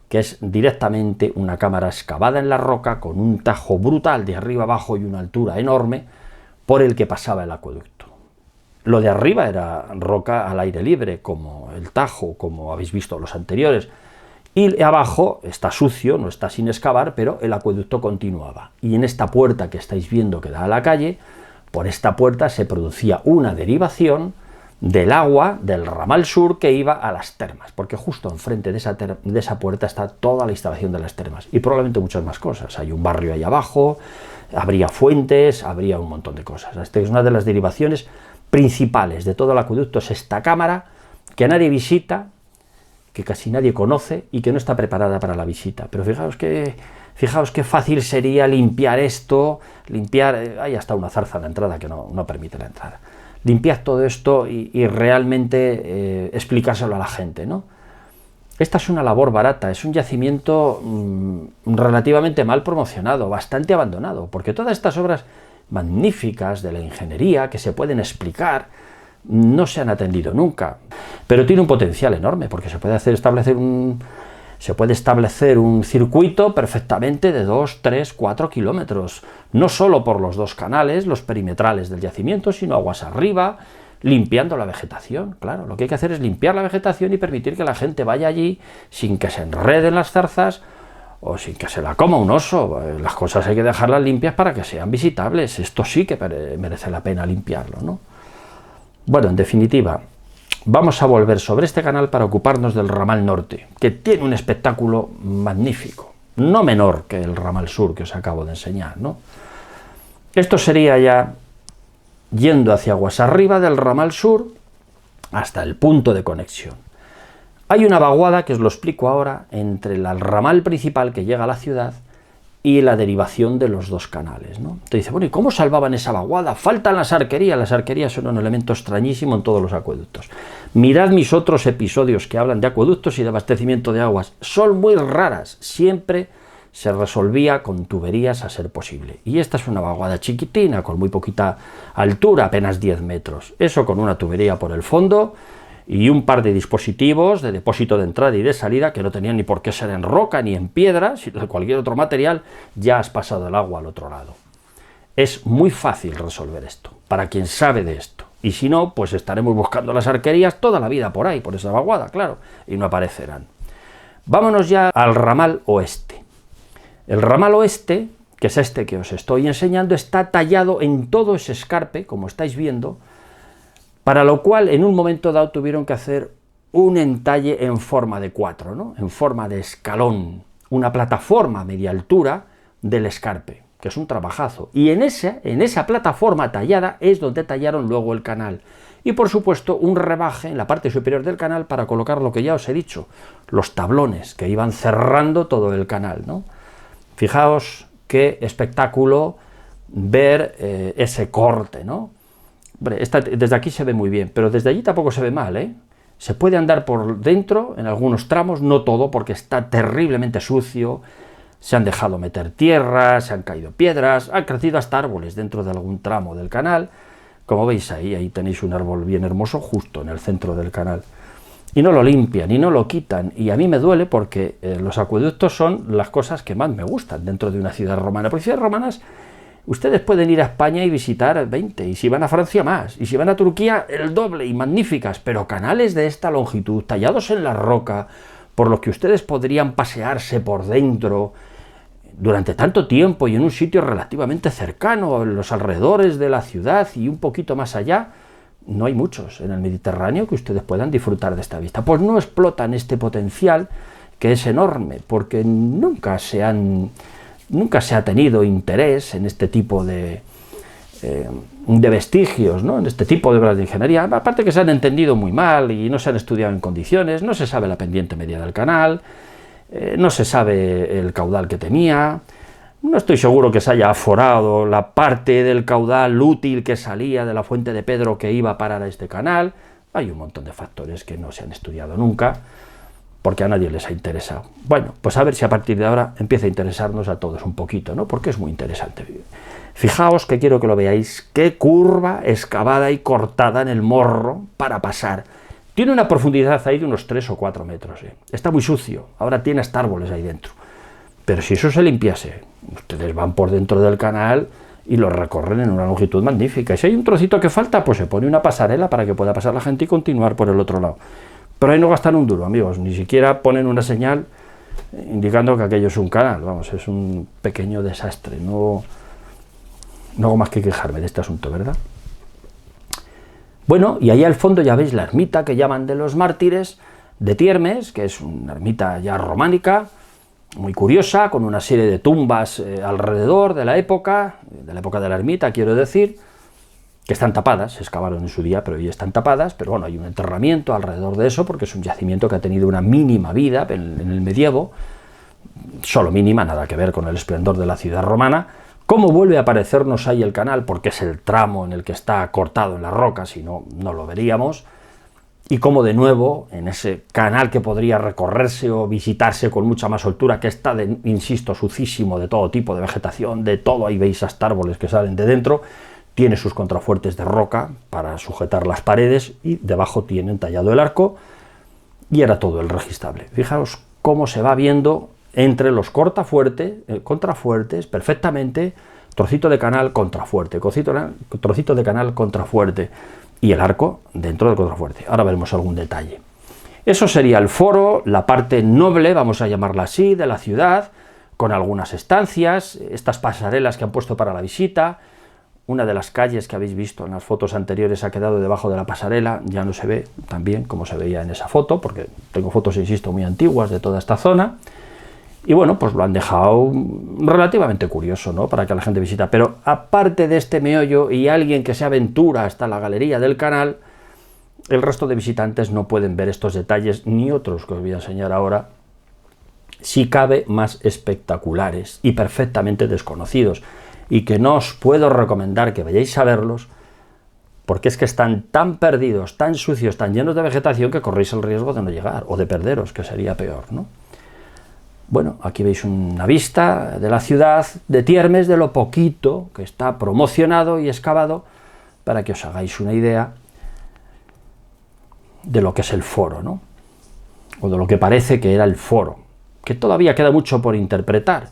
que es directamente una cámara excavada en la roca, con un tajo brutal de arriba abajo y una altura enorme, por el que pasaba el acueducto. Lo de arriba era roca al aire libre, como el tajo, como habéis visto los anteriores, y abajo está sucio, no está sin excavar, pero el acueducto continuaba. Y en esta puerta que estáis viendo que da a la calle, por esta puerta se producía una derivación del agua del ramal sur que iba a las termas, porque justo enfrente de esa puerta está toda la instalación de las termas, y probablemente muchas más cosas. Hay un barrio ahí abajo, habría fuentes, habría un montón de cosas. Esta es una de las derivaciones principales de todo el acueducto, es esta cámara que nadie visita, que casi nadie conoce y que no está preparada para la visita. Pero fijaos qué fácil sería limpiar esto, hay hasta una zarza en la entrada que no permite la entrada. Limpiar todo esto y realmente explicárselo a la gente, ¿no? Esta es una labor barata, es un yacimiento relativamente mal promocionado, bastante abandonado, porque todas estas obras magníficas de la ingeniería que se pueden explicar no se han atendido nunca, pero tiene un potencial enorme, porque se puede establecer un circuito perfectamente de 2, 3, 4 kilómetros, no solo por los dos canales, los perimetrales del yacimiento, sino aguas arriba, limpiando la vegetación. Claro, lo que hay que hacer es limpiar la vegetación y permitir que la gente vaya allí sin que se enreden las zarzas o sin que se la coma un oso. Las cosas hay que dejarlas limpias para que sean visitables. Esto sí que merece la pena limpiarlo, ¿no? Bueno, en definitiva, vamos a volver sobre este canal para ocuparnos del ramal norte, que tiene un espectáculo magnífico, no menor que el ramal sur que os acabo de enseñar, ¿no? Esto sería ya yendo hacia aguas arriba del ramal sur hasta el punto de conexión. Hay una vaguada, que os lo explico ahora, entre el ramal principal que llega a la ciudad y la derivación de los dos canales, ¿no? Entonces dice, bueno, ¿y cómo salvaban esa vaguada? Faltan las arquerías. Las arquerías son un elemento extrañísimo en todos los acueductos. Mirad mis otros episodios que hablan de acueductos y de abastecimiento de aguas. Son muy raras, siempre se resolvía con tuberías a ser posible. Y esta es una vaguada chiquitina, con muy poquita altura, apenas 10 metros. Eso con una tubería por el fondo y un par de dispositivos de depósito de entrada y de salida que no tenían ni por qué ser en roca ni en piedra, sino de cualquier otro material. Ya has pasado el agua al otro lado. Es muy fácil resolver esto, para quien sabe de esto. Y si no, pues estaremos buscando las arquerías toda la vida por ahí, por esa vaguada, claro, y no aparecerán. Vámonos ya al ramal oeste. El ramal oeste, que es este que os estoy enseñando, está tallado en todo ese escarpe, como estáis viendo, para lo cual en un momento dado tuvieron que hacer un entalle en forma de 4, ¿no? En forma de escalón, una plataforma a media altura del escarpe, que es un trabajazo. Y en esa plataforma tallada es donde tallaron luego el canal. Y por supuesto un rebaje en la parte superior del canal para colocar lo que ya os he dicho, los tablones que iban cerrando todo el canal, ¿no? Fijaos qué espectáculo ver ese corte, ¿no? Hombre, desde aquí se ve muy bien, pero desde allí tampoco se ve mal, ¿eh? Se puede andar por dentro en algunos tramos, no todo, porque está terriblemente sucio, se han dejado meter tierra, se han caído piedras, han crecido hasta árboles dentro de algún tramo del canal. Como veis ahí tenéis un árbol bien hermoso justo en el centro del canal. Y no lo limpian y no lo quitan, y a mí me duele porque los acueductos son las cosas que más me gustan dentro de una ciudad romana, porque ciudades romanas ustedes pueden ir a España y visitar 20, y si van a Francia más, y si van a Turquía el doble, y magníficas, pero canales de esta longitud, tallados en la roca, por los que ustedes podrían pasearse por dentro durante tanto tiempo y en un sitio relativamente cercano, en los alrededores de la ciudad y un poquito más allá, no hay muchos en el Mediterráneo que ustedes puedan disfrutar de esta vista. Pues no explotan este potencial que es enorme, porque nunca se ha tenido interés en este tipo de vestigios, ¿no? En este tipo de obras de ingeniería, aparte que se han entendido muy mal y no se han estudiado en condiciones, no se sabe la pendiente media del canal, no se sabe el caudal que tenía, no estoy seguro que se haya aforado la parte del caudal útil que salía de la fuente de Pedro que iba a parar a este canal. Hay un montón de factores que no se han estudiado nunca, porque a nadie les ha interesado. Bueno, pues a ver si a partir de ahora empieza a interesarnos a todos un poquito, ¿no? Porque es muy interesante. Fijaos que quiero que lo veáis, qué curva excavada y cortada en el morro para pasar. Tiene una profundidad ahí de unos 3 o 4 metros. Está muy sucio, ahora tiene hasta árboles ahí dentro. Pero si eso se limpiase, ustedes van por dentro del canal y lo recorren en una longitud magnífica. Y si hay un trocito que falta, pues se pone una pasarela para que pueda pasar la gente y continuar por el otro lado. Pero ahí no gastan un duro, amigos, ni siquiera ponen una señal indicando que aquello es un canal. Vamos, es un pequeño desastre. No hago más que quejarme de este asunto, ¿verdad? Bueno, y ahí al fondo ya veis la ermita que llaman de los mártires de Tiermes, que es una ermita ya románica, muy curiosa, con una serie de tumbas alrededor de la época de la ermita, quiero decir, que están tapadas, se excavaron en su día, pero hoy están tapadas, pero bueno, hay un enterramiento alrededor de eso, porque es un yacimiento que ha tenido una mínima vida en el medievo, solo mínima, nada que ver con el esplendor de la ciudad romana. ¿Cómo vuelve a aparecernos ahí el canal? Porque es el tramo en el que está cortado en la roca, si no, no lo veríamos. Y cómo de nuevo, en ese canal que podría recorrerse o visitarse con mucha más soltura, que está, insisto, sucísimo de todo tipo de vegetación, de todo, ahí veis hasta árboles que salen de dentro, tiene sus contrafuertes de roca para sujetar las paredes y debajo tienen tallado el arco y era todo el registrable. Fijaos cómo se va viendo entre los contrafuertes, perfectamente, trocito de canal, contrafuerte, trocito de canal, contrafuerte, y el arco dentro del contrafuerte. Ahora veremos algún detalle. Eso sería el foro, la parte noble, vamos a llamarla así, de la ciudad, con algunas estancias, estas pasarelas que han puesto para la visita. Una de las calles que habéis visto en las fotos anteriores ha quedado debajo de la pasarela, ya no se ve tan bien como se veía en esa foto, porque tengo fotos, insisto, muy antiguas de toda esta zona. Y bueno, pues lo han dejado relativamente curioso, ¿no? Para que la gente visita. Pero aparte de este meollo y alguien que se aventura hasta la galería del canal, el resto de visitantes no pueden ver estos detalles ni otros que os voy a enseñar ahora, si cabe más espectaculares y perfectamente desconocidos, y que no os puedo recomendar que vayáis a verlos, porque es que están tan perdidos, tan sucios, tan llenos de vegetación, que corréis el riesgo de no llegar, o de perderos, que sería peor, ¿no? Bueno, aquí veis una vista de la ciudad de Tiermes, de lo poquito que está promocionado y excavado, para que os hagáis una idea de lo que es el foro, ¿no? O de lo que parece que era el foro, que todavía queda mucho por interpretar,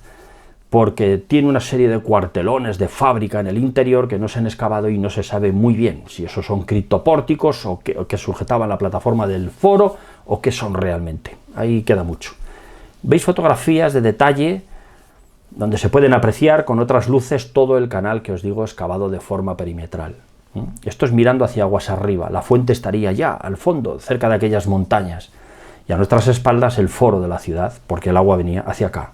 porque tiene una serie de cuartelones de fábrica en el interior que no se han excavado y no se sabe muy bien si esos son criptopórticos o que sujetaban la plataforma del foro o qué son realmente. Ahí queda mucho. Veis fotografías de detalle donde se pueden apreciar con otras luces todo el canal que os digo excavado de forma perimetral. Esto es mirando hacia aguas arriba, la fuente estaría ya al fondo, cerca de aquellas montañas, y a nuestras espaldas el foro de la ciudad, porque el agua venía hacia acá.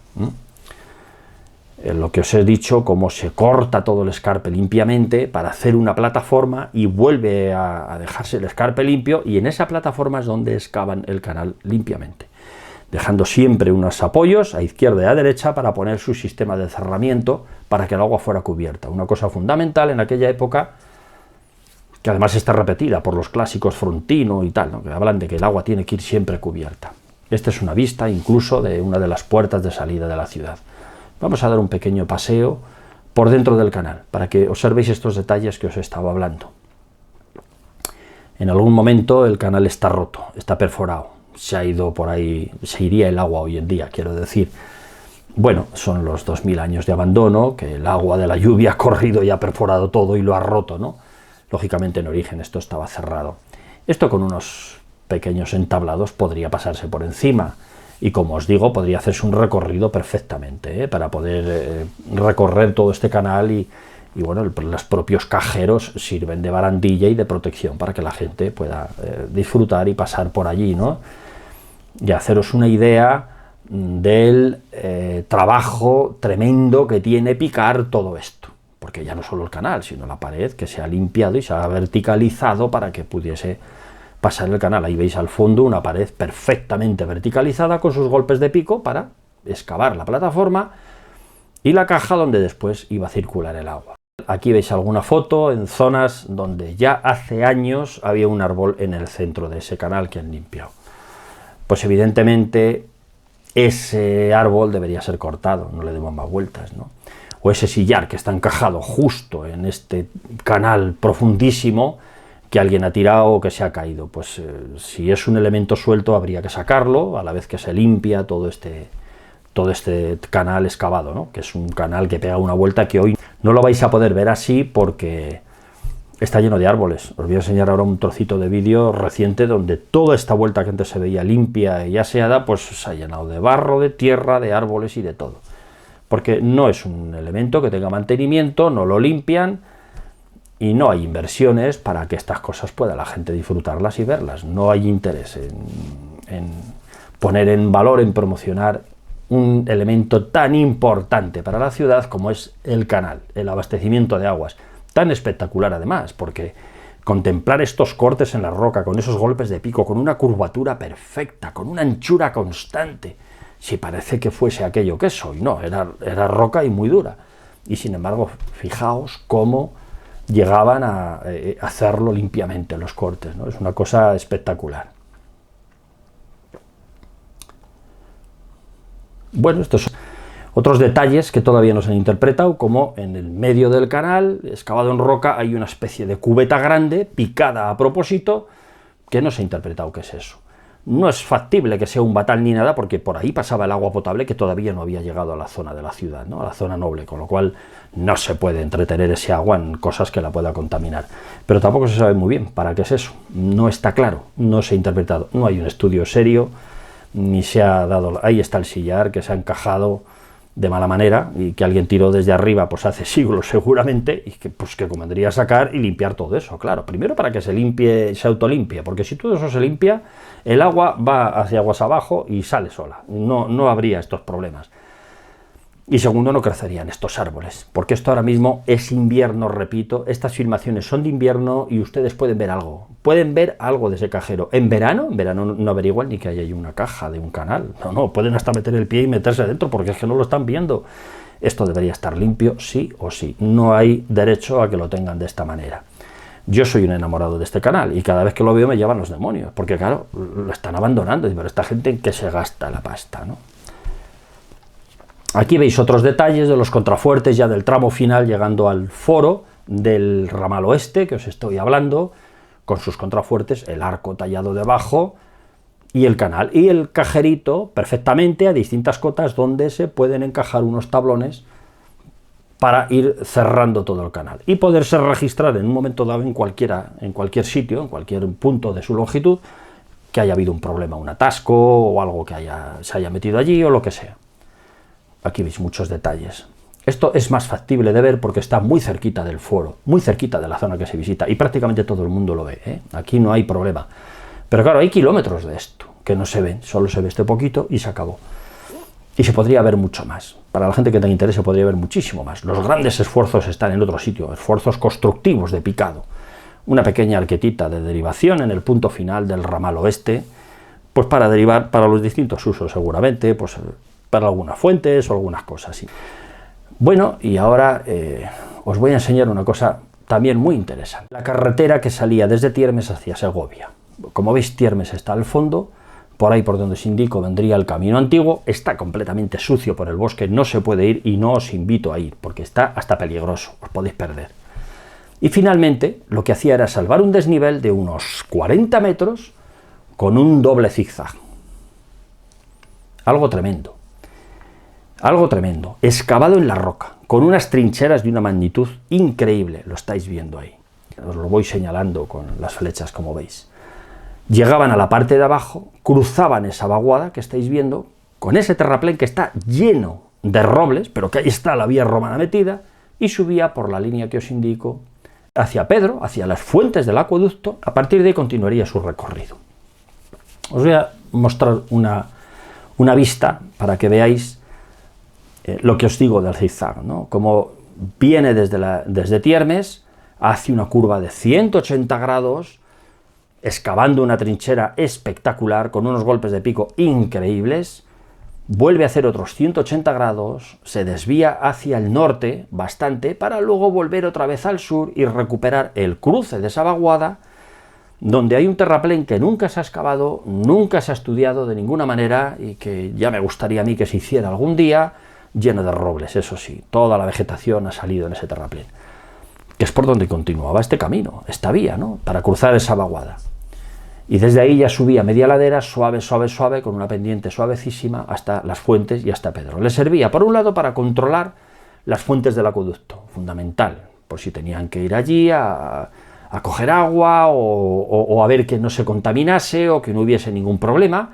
Lo que os he dicho, cómo se corta todo el escarpe limpiamente para hacer una plataforma y vuelve a dejarse el escarpe limpio, y en esa plataforma es donde excavan el canal limpiamente, dejando siempre unos apoyos a izquierda y a derecha para poner su sistema de cerramiento para que el agua fuera cubierta. Una cosa fundamental en aquella época, que además está repetida por los clásicos Frontino y tal, ¿no?, que hablan de que el agua tiene que ir siempre cubierta. Esta es una vista incluso de una de las puertas de salida de la ciudad. Vamos a dar un pequeño paseo por dentro del canal, para que observéis estos detalles que os estaba hablando. En algún momento el canal está roto, está perforado, se ha ido por ahí, se iría el agua hoy en día, quiero decir. Bueno, son los 2000 años de abandono, que el agua de la lluvia ha corrido y ha perforado todo y lo ha roto, ¿no? Lógicamente en origen esto estaba cerrado. Esto con unos pequeños entablados podría pasarse por encima, y como os digo, podría hacerse un recorrido perfectamente, para poder recorrer todo este canal y bueno, los propios cajeros sirven de barandilla y de protección para que la gente pueda disfrutar y pasar por allí, ¿no? Y haceros una idea del trabajo tremendo que tiene picar todo esto, porque ya no solo el canal, sino la pared que se ha limpiado y se ha verticalizado para que pudiese pasar el canal. Ahí veis al fondo una pared perfectamente verticalizada con sus golpes de pico para excavar la plataforma y la caja donde después iba a circular el agua. Aquí veis alguna foto en zonas donde ya hace años había un árbol en el centro de ese canal que han limpiado. Pues evidentemente ese árbol debería ser cortado, no le demos más vueltas, ¿no? O ese sillar que está encajado justo en este canal profundísimo que alguien ha tirado o que se ha caído. Pues si es un elemento suelto habría que sacarlo a la vez que se limpia todo este canal excavado, ¿no? Que es un canal que pega una vuelta que hoy no lo vais a poder ver así porque está lleno de árboles. Os voy a enseñar ahora un trocito de vídeo reciente donde toda esta vuelta que antes se veía limpia y aseada, pues se ha llenado de barro, de tierra, de árboles y de todo. Porque no es un elemento que tenga mantenimiento, no lo limpian y no hay inversiones para que estas cosas pueda la gente disfrutarlas y verlas. No hay interés en poner en valor, en promocionar un elemento tan importante para la ciudad como es el canal, el abastecimiento de aguas. Tan espectacular además, porque contemplar estos cortes en la roca, con esos golpes de pico, con una curvatura perfecta, con una anchura constante, si parece que fuese aquello que es hoy, no, era roca y muy dura. Y sin embargo, fijaos cómo llegaban a hacerlo limpiamente los cortes, ¿no? Es una cosa espectacular. Bueno, estos son otros detalles que todavía no se han interpretado, como en el medio del canal, excavado en roca, hay una especie de cubeta grande, picada a propósito, que no se ha interpretado qué es eso. No es factible que sea un batal ni nada, porque por ahí pasaba el agua potable que todavía no había llegado a la zona de la ciudad, ¿no? A la zona noble, con lo cual no se puede entretener ese agua en cosas que la pueda contaminar. Pero tampoco se sabe muy bien para qué es eso, no está claro, no se ha interpretado, no hay un estudio serio, ni se ha dado... Ahí está el sillar que se ha encajado de mala manera y que alguien tiró desde arriba pues hace siglos seguramente, y que pues que convendría sacar y limpiar todo eso, claro, primero para que se limpie, se autolimpie, porque si todo eso se limpia, el agua va hacia aguas abajo y sale sola, no habría estos problemas. Y segundo, no crecerían estos árboles, porque esto ahora mismo es invierno, repito, estas filmaciones son de invierno y ustedes pueden ver algo de ese cajero. En verano no averiguan ni que hay ahí una caja de un canal, no, pueden hasta meter el pie y meterse dentro porque es que no lo están viendo. Esto debería estar limpio sí o sí, no hay derecho a que lo tengan de esta manera. Yo soy un enamorado de este canal y cada vez que lo veo me llevan los demonios, porque claro, lo están abandonando, pero esta gente en qué se gasta la pasta, ¿no? Aquí veis otros detalles de los contrafuertes ya del tramo final llegando al foro del ramal oeste que os estoy hablando, con sus contrafuertes, el arco tallado debajo y el canal, y el cajerito perfectamente a distintas cotas donde se pueden encajar unos tablones para ir cerrando todo el canal y poderse registrar en un momento dado en cualquier sitio, en cualquier punto de su longitud, que haya habido un problema, un atasco o algo que se haya metido allí o lo que sea. Aquí veis muchos detalles. Esto es más factible de ver porque está muy cerquita del foro, muy cerquita de la zona que se visita y prácticamente todo el mundo lo ve, ¿eh? Aquí no hay problema. Pero claro, hay kilómetros de esto que no se ven, solo se ve este poquito y se acabó. Y se podría ver mucho más. Para la gente que tenga interés se podría ver muchísimo más. Los grandes esfuerzos están en otro sitio, esfuerzos constructivos de picado. Una pequeña arquetita de derivación en el punto final del ramal oeste, pues para derivar para los distintos usos seguramente, pues para algunas fuentes o algunas cosas así. Bueno, y ahora os voy a enseñar una cosa también muy interesante. La carretera que salía desde Tiermes hacia Segovia. Como veis, Tiermes está al fondo. Por ahí por donde os indico vendría el camino antiguo, está completamente sucio por el bosque, no se puede ir y no os invito a ir, porque está hasta peligroso, os podéis perder. Y finalmente lo que hacía era salvar un desnivel de unos 40 metros con un doble zigzag. Algo tremendo, excavado en la roca, con unas trincheras de una magnitud increíble, lo estáis viendo ahí. Os lo voy señalando con las flechas como veis. Llegaban a la parte de abajo, cruzaban esa vaguada que estáis viendo, con ese terraplén que está lleno de robles, pero que ahí está la vía romana metida, y subía por la línea que os indico hacia Pedro, hacia las fuentes del acueducto. A partir de ahí continuaría su recorrido. Os voy a mostrar una vista para que veáis lo que os digo del zigzag, ¿no? Como viene desde Tiermes, hace una curva de 180 grados, excavando una trinchera espectacular, con unos golpes de pico increíbles, vuelve a hacer otros 180 grados, se desvía hacia el norte bastante, para luego volver otra vez al sur y recuperar el cruce de esa vaguada, donde hay un terraplén que nunca se ha excavado, nunca se ha estudiado de ninguna manera, y que ya me gustaría a mí que se hiciera algún día, lleno de robles, eso sí, toda la vegetación ha salido en ese terraplén, que es por donde continuaba este camino, esta vía, ¿no?, para cruzar esa vaguada. Y desde ahí ya subía media ladera, suave, con una pendiente suavecísima, hasta las fuentes y hasta Pedro. Le servía, por un lado, para controlar las fuentes del acueducto, fundamental, por si tenían que ir allí a coger agua o a ver que no se contaminase o que no hubiese ningún problema.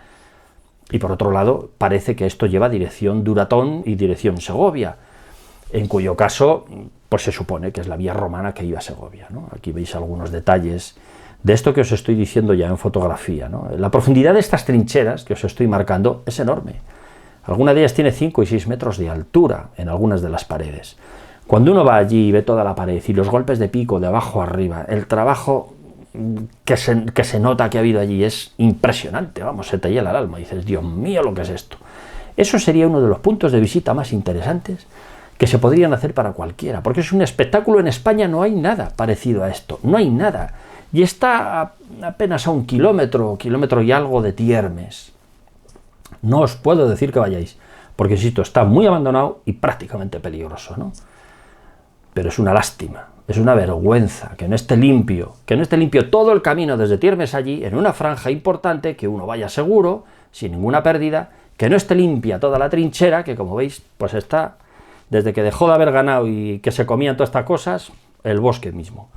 Y por otro lado, parece que esto lleva dirección Duratón y dirección Segovia, en cuyo caso, pues se supone que es la vía romana que iba a Segovia, ¿no? Aquí veis algunos detalles de esto que os estoy diciendo ya en fotografía, ¿no? La profundidad de estas trincheras que os estoy marcando es enorme. Alguna de ellas tiene 5 y 6 metros de altura en algunas de las paredes. Cuando uno va allí y ve toda la pared y los golpes de pico de abajo arriba, el trabajo que se nota que ha habido allí es impresionante, vamos, se te hiela el alma y dices, Dios mío, lo que es esto. Eso sería uno de los puntos de visita más interesantes que se podrían hacer para cualquiera, porque es un espectáculo. En España no hay nada parecido a esto, no hay nada. Y está apenas a un kilómetro y algo de Tiermes. No os puedo decir que vayáis, porque insisto, está muy abandonado y prácticamente peligroso, ¿no? Pero es una lástima, es una vergüenza que no esté limpio todo el camino desde Tiermes allí, en una franja importante, que uno vaya seguro, sin ninguna pérdida, que no esté limpia toda la trinchera, que como veis, pues está, desde que dejó de haber ganado y que se comían todas estas cosas, el bosque mismo.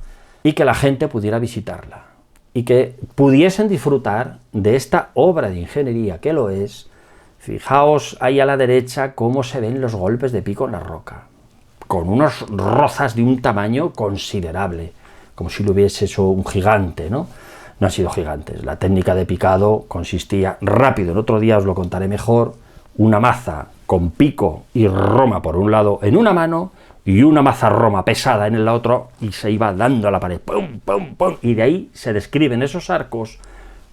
Y que la gente pudiera visitarla, y que pudiesen disfrutar de esta obra de ingeniería que lo es. Fijaos ahí a la derecha cómo se ven los golpes de pico en la roca, con unos rozas de un tamaño considerable, como si lo hubiese hecho un gigante, ¿no? No han sido gigantes. La técnica de picado consistía, rápido, en otro día os lo contaré mejor, una maza con pico y roma por un lado en una mano, y una maza roma pesada en el otro, y se iba dando a la pared, ¡pum, pum, pum! Y de ahí se describen esos arcos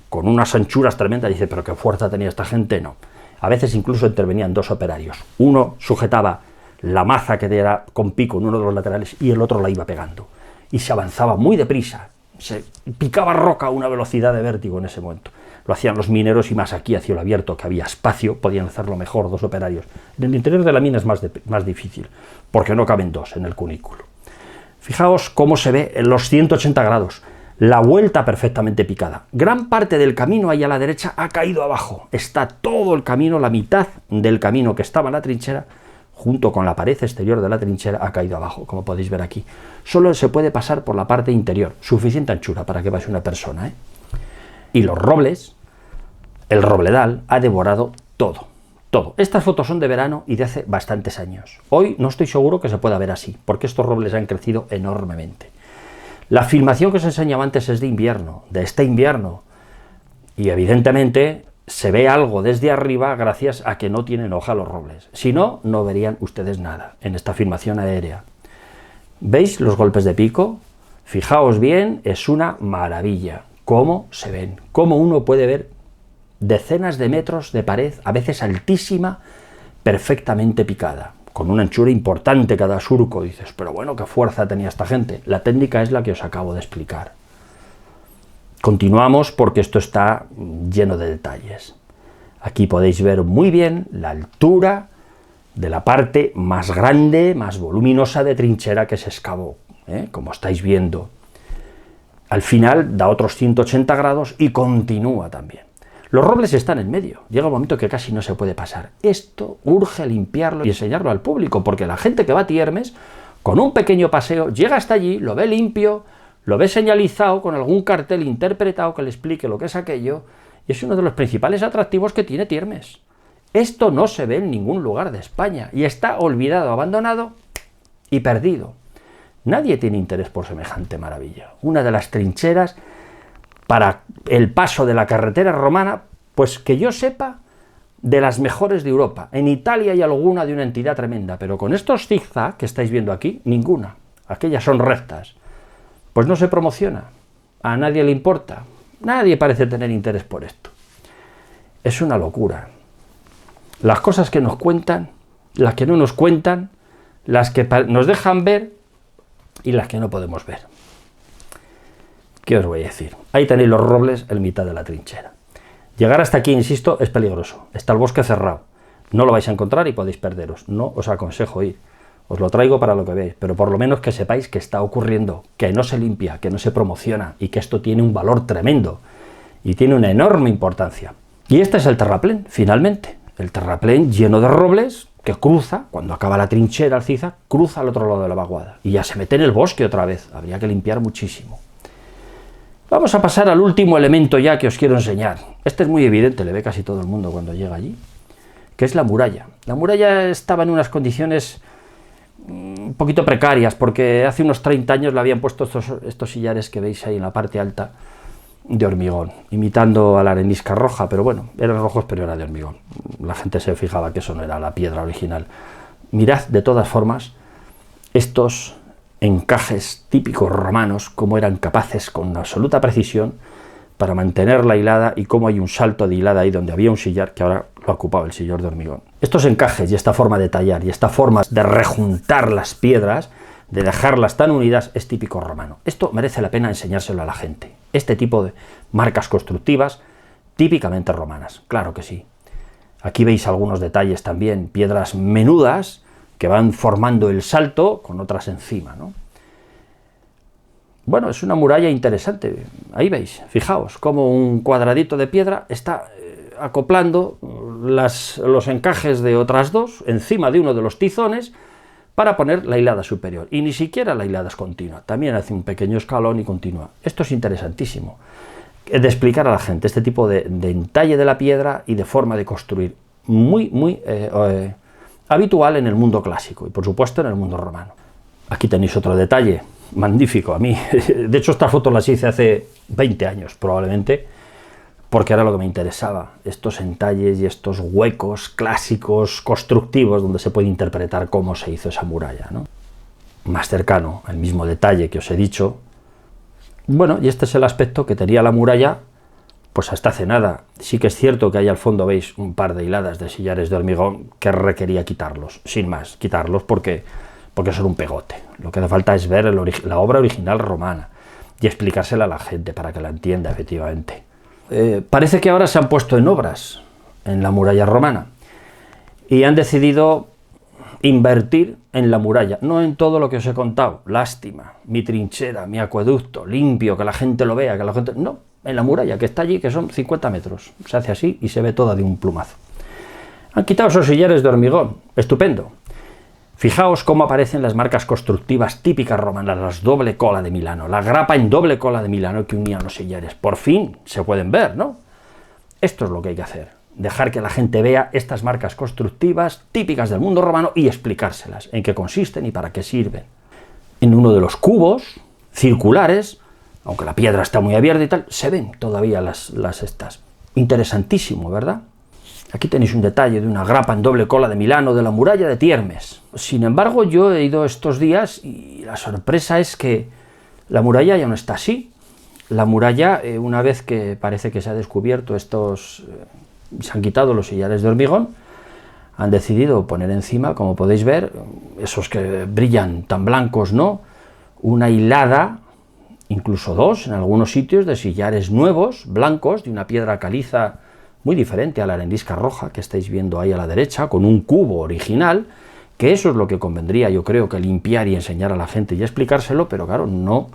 con unas anchuras tremendas. Dice, ¿pero qué fuerza tenía esta gente? No. A veces incluso intervenían 2 operarios. Uno sujetaba la maza que era con pico en uno de los laterales y el otro la iba pegando. Y se avanzaba muy deprisa. Se picaba roca a una velocidad de vértigo en ese momento. Lo hacían los mineros, y más aquí a cielo abierto, que había espacio, podían hacerlo mejor 2 operarios. En el interior de la mina es más difícil, porque no caben 2 en el cunículo. Fijaos cómo se ve en los 180 grados. La vuelta perfectamente picada. Gran parte del camino ahí a la derecha ha caído abajo. Está todo el camino, la mitad del camino que estaba en la trinchera, junto con la pared exterior de la trinchera, ha caído abajo, como podéis ver aquí. Solo se puede pasar por la parte interior, suficiente anchura para que pase una persona, ¿eh? Y los robles, el robledal, ha devorado todo. Todo. Estas fotos son de verano y de hace bastantes años. Hoy no estoy seguro que se pueda ver así, porque estos robles han crecido enormemente. La filmación que os enseñaba antes es de invierno, de este invierno, y evidentemente se ve algo desde arriba gracias a que no tienen hoja los robles. Si no, no verían ustedes nada en esta filmación aérea. ¿Veis los golpes de pico? Fijaos bien, es una maravilla. Cómo se ven, cómo uno puede ver decenas de metros de pared, a veces altísima, perfectamente picada, con una anchura importante cada surco. Dices, pero bueno, ¿qué fuerza tenía esta gente? La técnica es la que os acabo de explicar. Continuamos porque esto está lleno de detalles. Aquí podéis ver muy bien la altura de la parte más grande, más voluminosa de trinchera que se excavó, como estáis viendo. Al final da otros 180 grados y continúa también. Los robles están en medio, llega un momento que casi no se puede pasar. Esto urge limpiarlo y enseñarlo al público, porque la gente que va a Tiermes, con un pequeño paseo, llega hasta allí, lo ve limpio, lo ve señalizado con algún cartel interpretado que le explique lo que es aquello, y es uno de los principales atractivos que tiene Tiermes. Esto no se ve en ningún lugar de España, y está olvidado, abandonado y perdido. Nadie tiene interés por semejante maravilla. Una de las trincheras para el paso de la carretera romana, pues que yo sepa, de las mejores de Europa. En Italia hay alguna de una entidad tremenda, pero con estos zigzag que estáis viendo aquí, ninguna. Aquellas son rectas. Pues no se promociona. A nadie le importa. Nadie parece tener interés por esto. Es una locura. Las cosas que nos cuentan, las que no nos cuentan, las que nos dejan ver y las que no podemos ver. ¿Qué os voy a decir? Ahí tenéis los robles en mitad de la trinchera. Llegar hasta aquí, insisto, es peligroso. Está el bosque cerrado. No lo vais a encontrar y podéis perderos. No os aconsejo ir. Os lo traigo para lo que veis, pero por lo menos que sepáis que está ocurriendo, que no se limpia, que no se promociona y que esto tiene un valor tremendo y tiene una enorme importancia. Y este es el terraplén, finalmente. El terraplén lleno de robles que cruza, cuando acaba la trinchera, el zigzag, cruza al otro lado de la vaguada. Y ya se mete en el bosque otra vez. Habría que limpiar muchísimo. Vamos a pasar al último elemento ya que os quiero enseñar. Este es muy evidente, le ve casi todo el mundo cuando llega allí, que es la muralla. La muralla estaba en unas condiciones un poquito precarias, porque hace unos 30 años le habían puesto estos sillares que veis ahí en la parte alta de hormigón, imitando a la arenisca roja, pero bueno, eran rojos pero era de hormigón. La gente se fijaba que eso no era la piedra original. Mirad de todas formas estos encajes típicos romanos, cómo eran capaces con absoluta precisión para mantener la hilada y cómo hay un salto de hilada ahí donde había un sillar que ahora lo ocupaba el sillar de hormigón. Estos encajes y esta forma de tallar y esta forma de rejuntar las piedras, de dejarlas tan unidas, es típico romano. Esto merece la pena enseñárselo a la gente. Este tipo de marcas constructivas típicamente romanas, claro que sí. Aquí veis algunos detalles también, piedras menudas que van formando el salto con otras encima, ¿no? Bueno, es una muralla interesante. Ahí veis, fijaos, cómo un cuadradito de piedra está acoplando los encajes de otras dos encima de uno de los tizones para poner la hilada superior. Y ni siquiera la hilada es continua, también hace un pequeño escalón y continúa. Esto es interesantísimo, de explicar a la gente este tipo de entalle de la piedra y de forma de construir, muy habitual en el mundo clásico y por supuesto en el mundo romano. Aquí tenéis otro detalle magnífico a mí. De hecho, estas fotos las hice hace 20 años probablemente, porque era lo que me interesaba, estos entalles y estos huecos clásicos constructivos donde se puede interpretar cómo se hizo esa muralla, ¿no? Más cercano al mismo detalle que os he dicho. Bueno, y este es el aspecto que tenía la muralla pues hasta hace nada. Sí que es cierto que ahí al fondo veis un par de hiladas de sillares de hormigón que requería quitarlos, sin más, quitarlos porque son un pegote. Lo que hace falta es ver la obra original romana y explicársela a la gente para que la entienda efectivamente. Parece que ahora se han puesto en obras en la muralla romana y han decidido invertir en la muralla, no en todo lo que os he contado. Lástima, mi trinchera, mi acueducto, limpio, que la gente lo vea, que la gente... No, en la muralla, que está allí, que son 50 metros. Se hace así y se ve toda de un plumazo. Han quitado esos sillares de hormigón, estupendo. Fijaos cómo aparecen las marcas constructivas típicas romanas, las doble cola de Milano, la grapa en doble cola de Milano que unían los sillares. Por fin se pueden ver, ¿no? Esto es lo que hay que hacer, dejar que la gente vea estas marcas constructivas típicas del mundo romano y explicárselas, en qué consisten y para qué sirven. En uno de los cubos circulares, aunque la piedra está muy abierta y tal, se ven todavía las estas. Interesantísimo, ¿verdad? Aquí tenéis un detalle de una grapa en doble cola de Milano de la muralla de Tiermes. Sin embargo, yo he ido estos días y la sorpresa es que la muralla ya no está así. La muralla, una vez que parece que se ha descubierto se han quitado los sillares de hormigón, han decidido poner encima, como podéis ver, esos que brillan tan blancos, ¿no? Una hilada, incluso dos, en algunos sitios, de sillares nuevos, blancos, de una piedra caliza muy diferente a la arenisca roja que estáis viendo ahí a la derecha, con un cubo original, que eso es lo que convendría, yo creo, que limpiar y enseñar a la gente y explicárselo, pero claro, no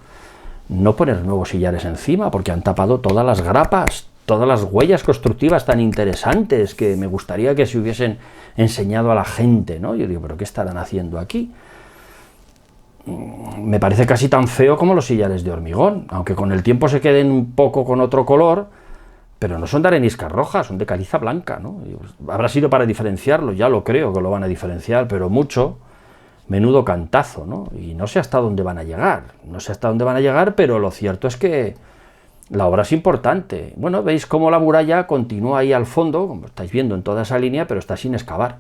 poner nuevos sillares encima, porque han tapado todas las grapas, todas las huellas constructivas tan interesantes que me gustaría que se hubiesen enseñado a la gente, ¿no? Yo digo, ¿pero qué estarán haciendo aquí? Me parece casi tan feo como los sillares de hormigón, aunque con el tiempo se queden un poco con otro color, pero no son de arenisca roja, son de caliza blanca, ¿no? Habrá sido para diferenciarlo, ya lo creo que lo van a diferenciar, pero mucho, menudo cantazo, ¿no? Y no sé hasta dónde van a llegar, pero lo cierto es que la obra es importante. Bueno, veis cómo la muralla continúa ahí al fondo, como estáis viendo en toda esa línea, pero está sin excavar.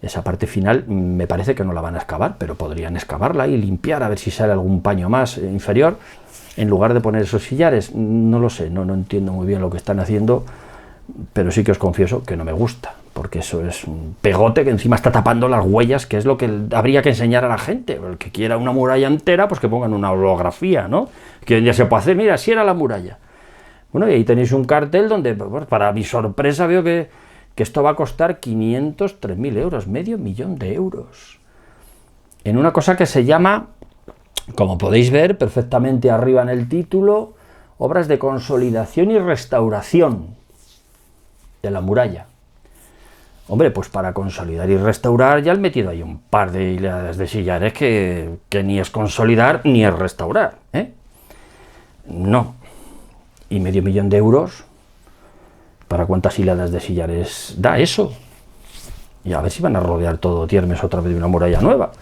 Esa parte final me parece que no la van a excavar, pero podrían excavarla y limpiar, a ver si sale algún paño más inferior, en lugar de poner esos sillares. No lo sé, no entiendo muy bien lo que están haciendo, pero sí que os confieso que no me gusta, porque eso es un pegote que encima está tapando las huellas, que es lo que habría que enseñar a la gente. El que quiera una muralla entera, pues que pongan una holografía, ¿no? Que hoy en día se puede hacer, mira, así era la muralla. Bueno, y ahí tenéis un cartel donde, bueno, para mi sorpresa, veo que esto va a costar 503.000 euros, medio millón de euros. En una cosa que se llama, como podéis ver perfectamente arriba en el título, obras de consolidación y restauración de la muralla. Hombre, pues para consolidar y restaurar ya han metido ahí un par de hiladas de sillares que ni es consolidar ni es restaurar, ¿eh? No. ¿Y medio millón de euros? ¿Para cuántas hiladas de sillares da eso? Y a ver si van a rodear todo Tiermes otra vez de una muralla nueva.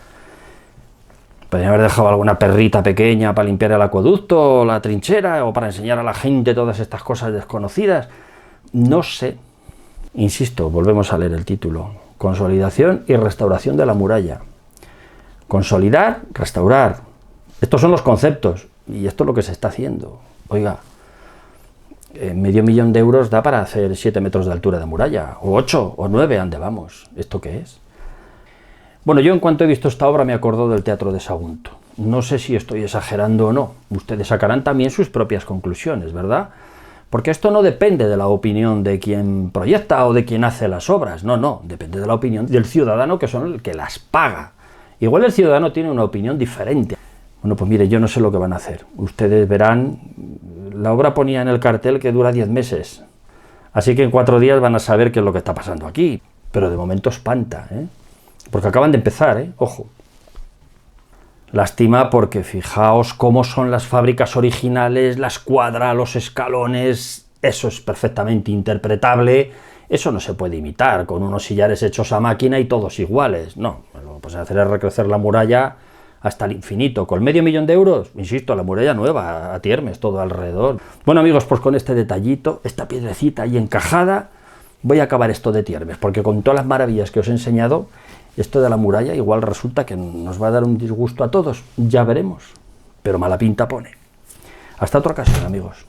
Podrían haber dejado alguna perrita pequeña para limpiar el acueducto, la trinchera, o para enseñar a la gente todas estas cosas desconocidas. No sé. Insisto, volvemos a leer el título. Consolidación y restauración de la muralla. Consolidar, restaurar. Estos son los conceptos. Y esto es lo que se está haciendo. Oiga, medio millón de euros da para hacer 7 metros de altura de muralla. O 8, o 9, ¿ande vamos? ¿Esto qué es? Bueno, yo en cuanto he visto esta obra me acordó del Teatro de Sagunto. No sé si estoy exagerando o no. Ustedes sacarán también sus propias conclusiones, ¿verdad? Porque esto no depende de la opinión de quien proyecta o de quien hace las obras. No, depende de la opinión del ciudadano, que son el que las paga. Igual el ciudadano tiene una opinión diferente. Bueno, pues mire, yo no sé lo que van a hacer. Ustedes verán, la obra ponía en el cartel que dura 10 meses. Así que en 4 días van a saber qué es lo que está pasando aquí. Pero de momento espanta, ¿eh? Porque acaban de empezar, ¿eh? Ojo. Lástima porque fijaos cómo son las fábricas originales, la escuadra, los escalones, eso es perfectamente interpretable, eso no se puede imitar con unos sillares hechos a máquina y todos iguales, no, lo que pueden hacer es recrecer la muralla hasta el infinito, con medio millón de euros, insisto, la muralla nueva, a Tiermes, todo alrededor. Bueno amigos, pues con este detallito, esta piedrecita ahí encajada, voy a acabar esto de Tiermes, porque con todas las maravillas que os he enseñado, esto de la muralla igual resulta que nos va a dar un disgusto a todos, ya veremos, pero mala pinta pone. Hasta otra ocasión, amigos.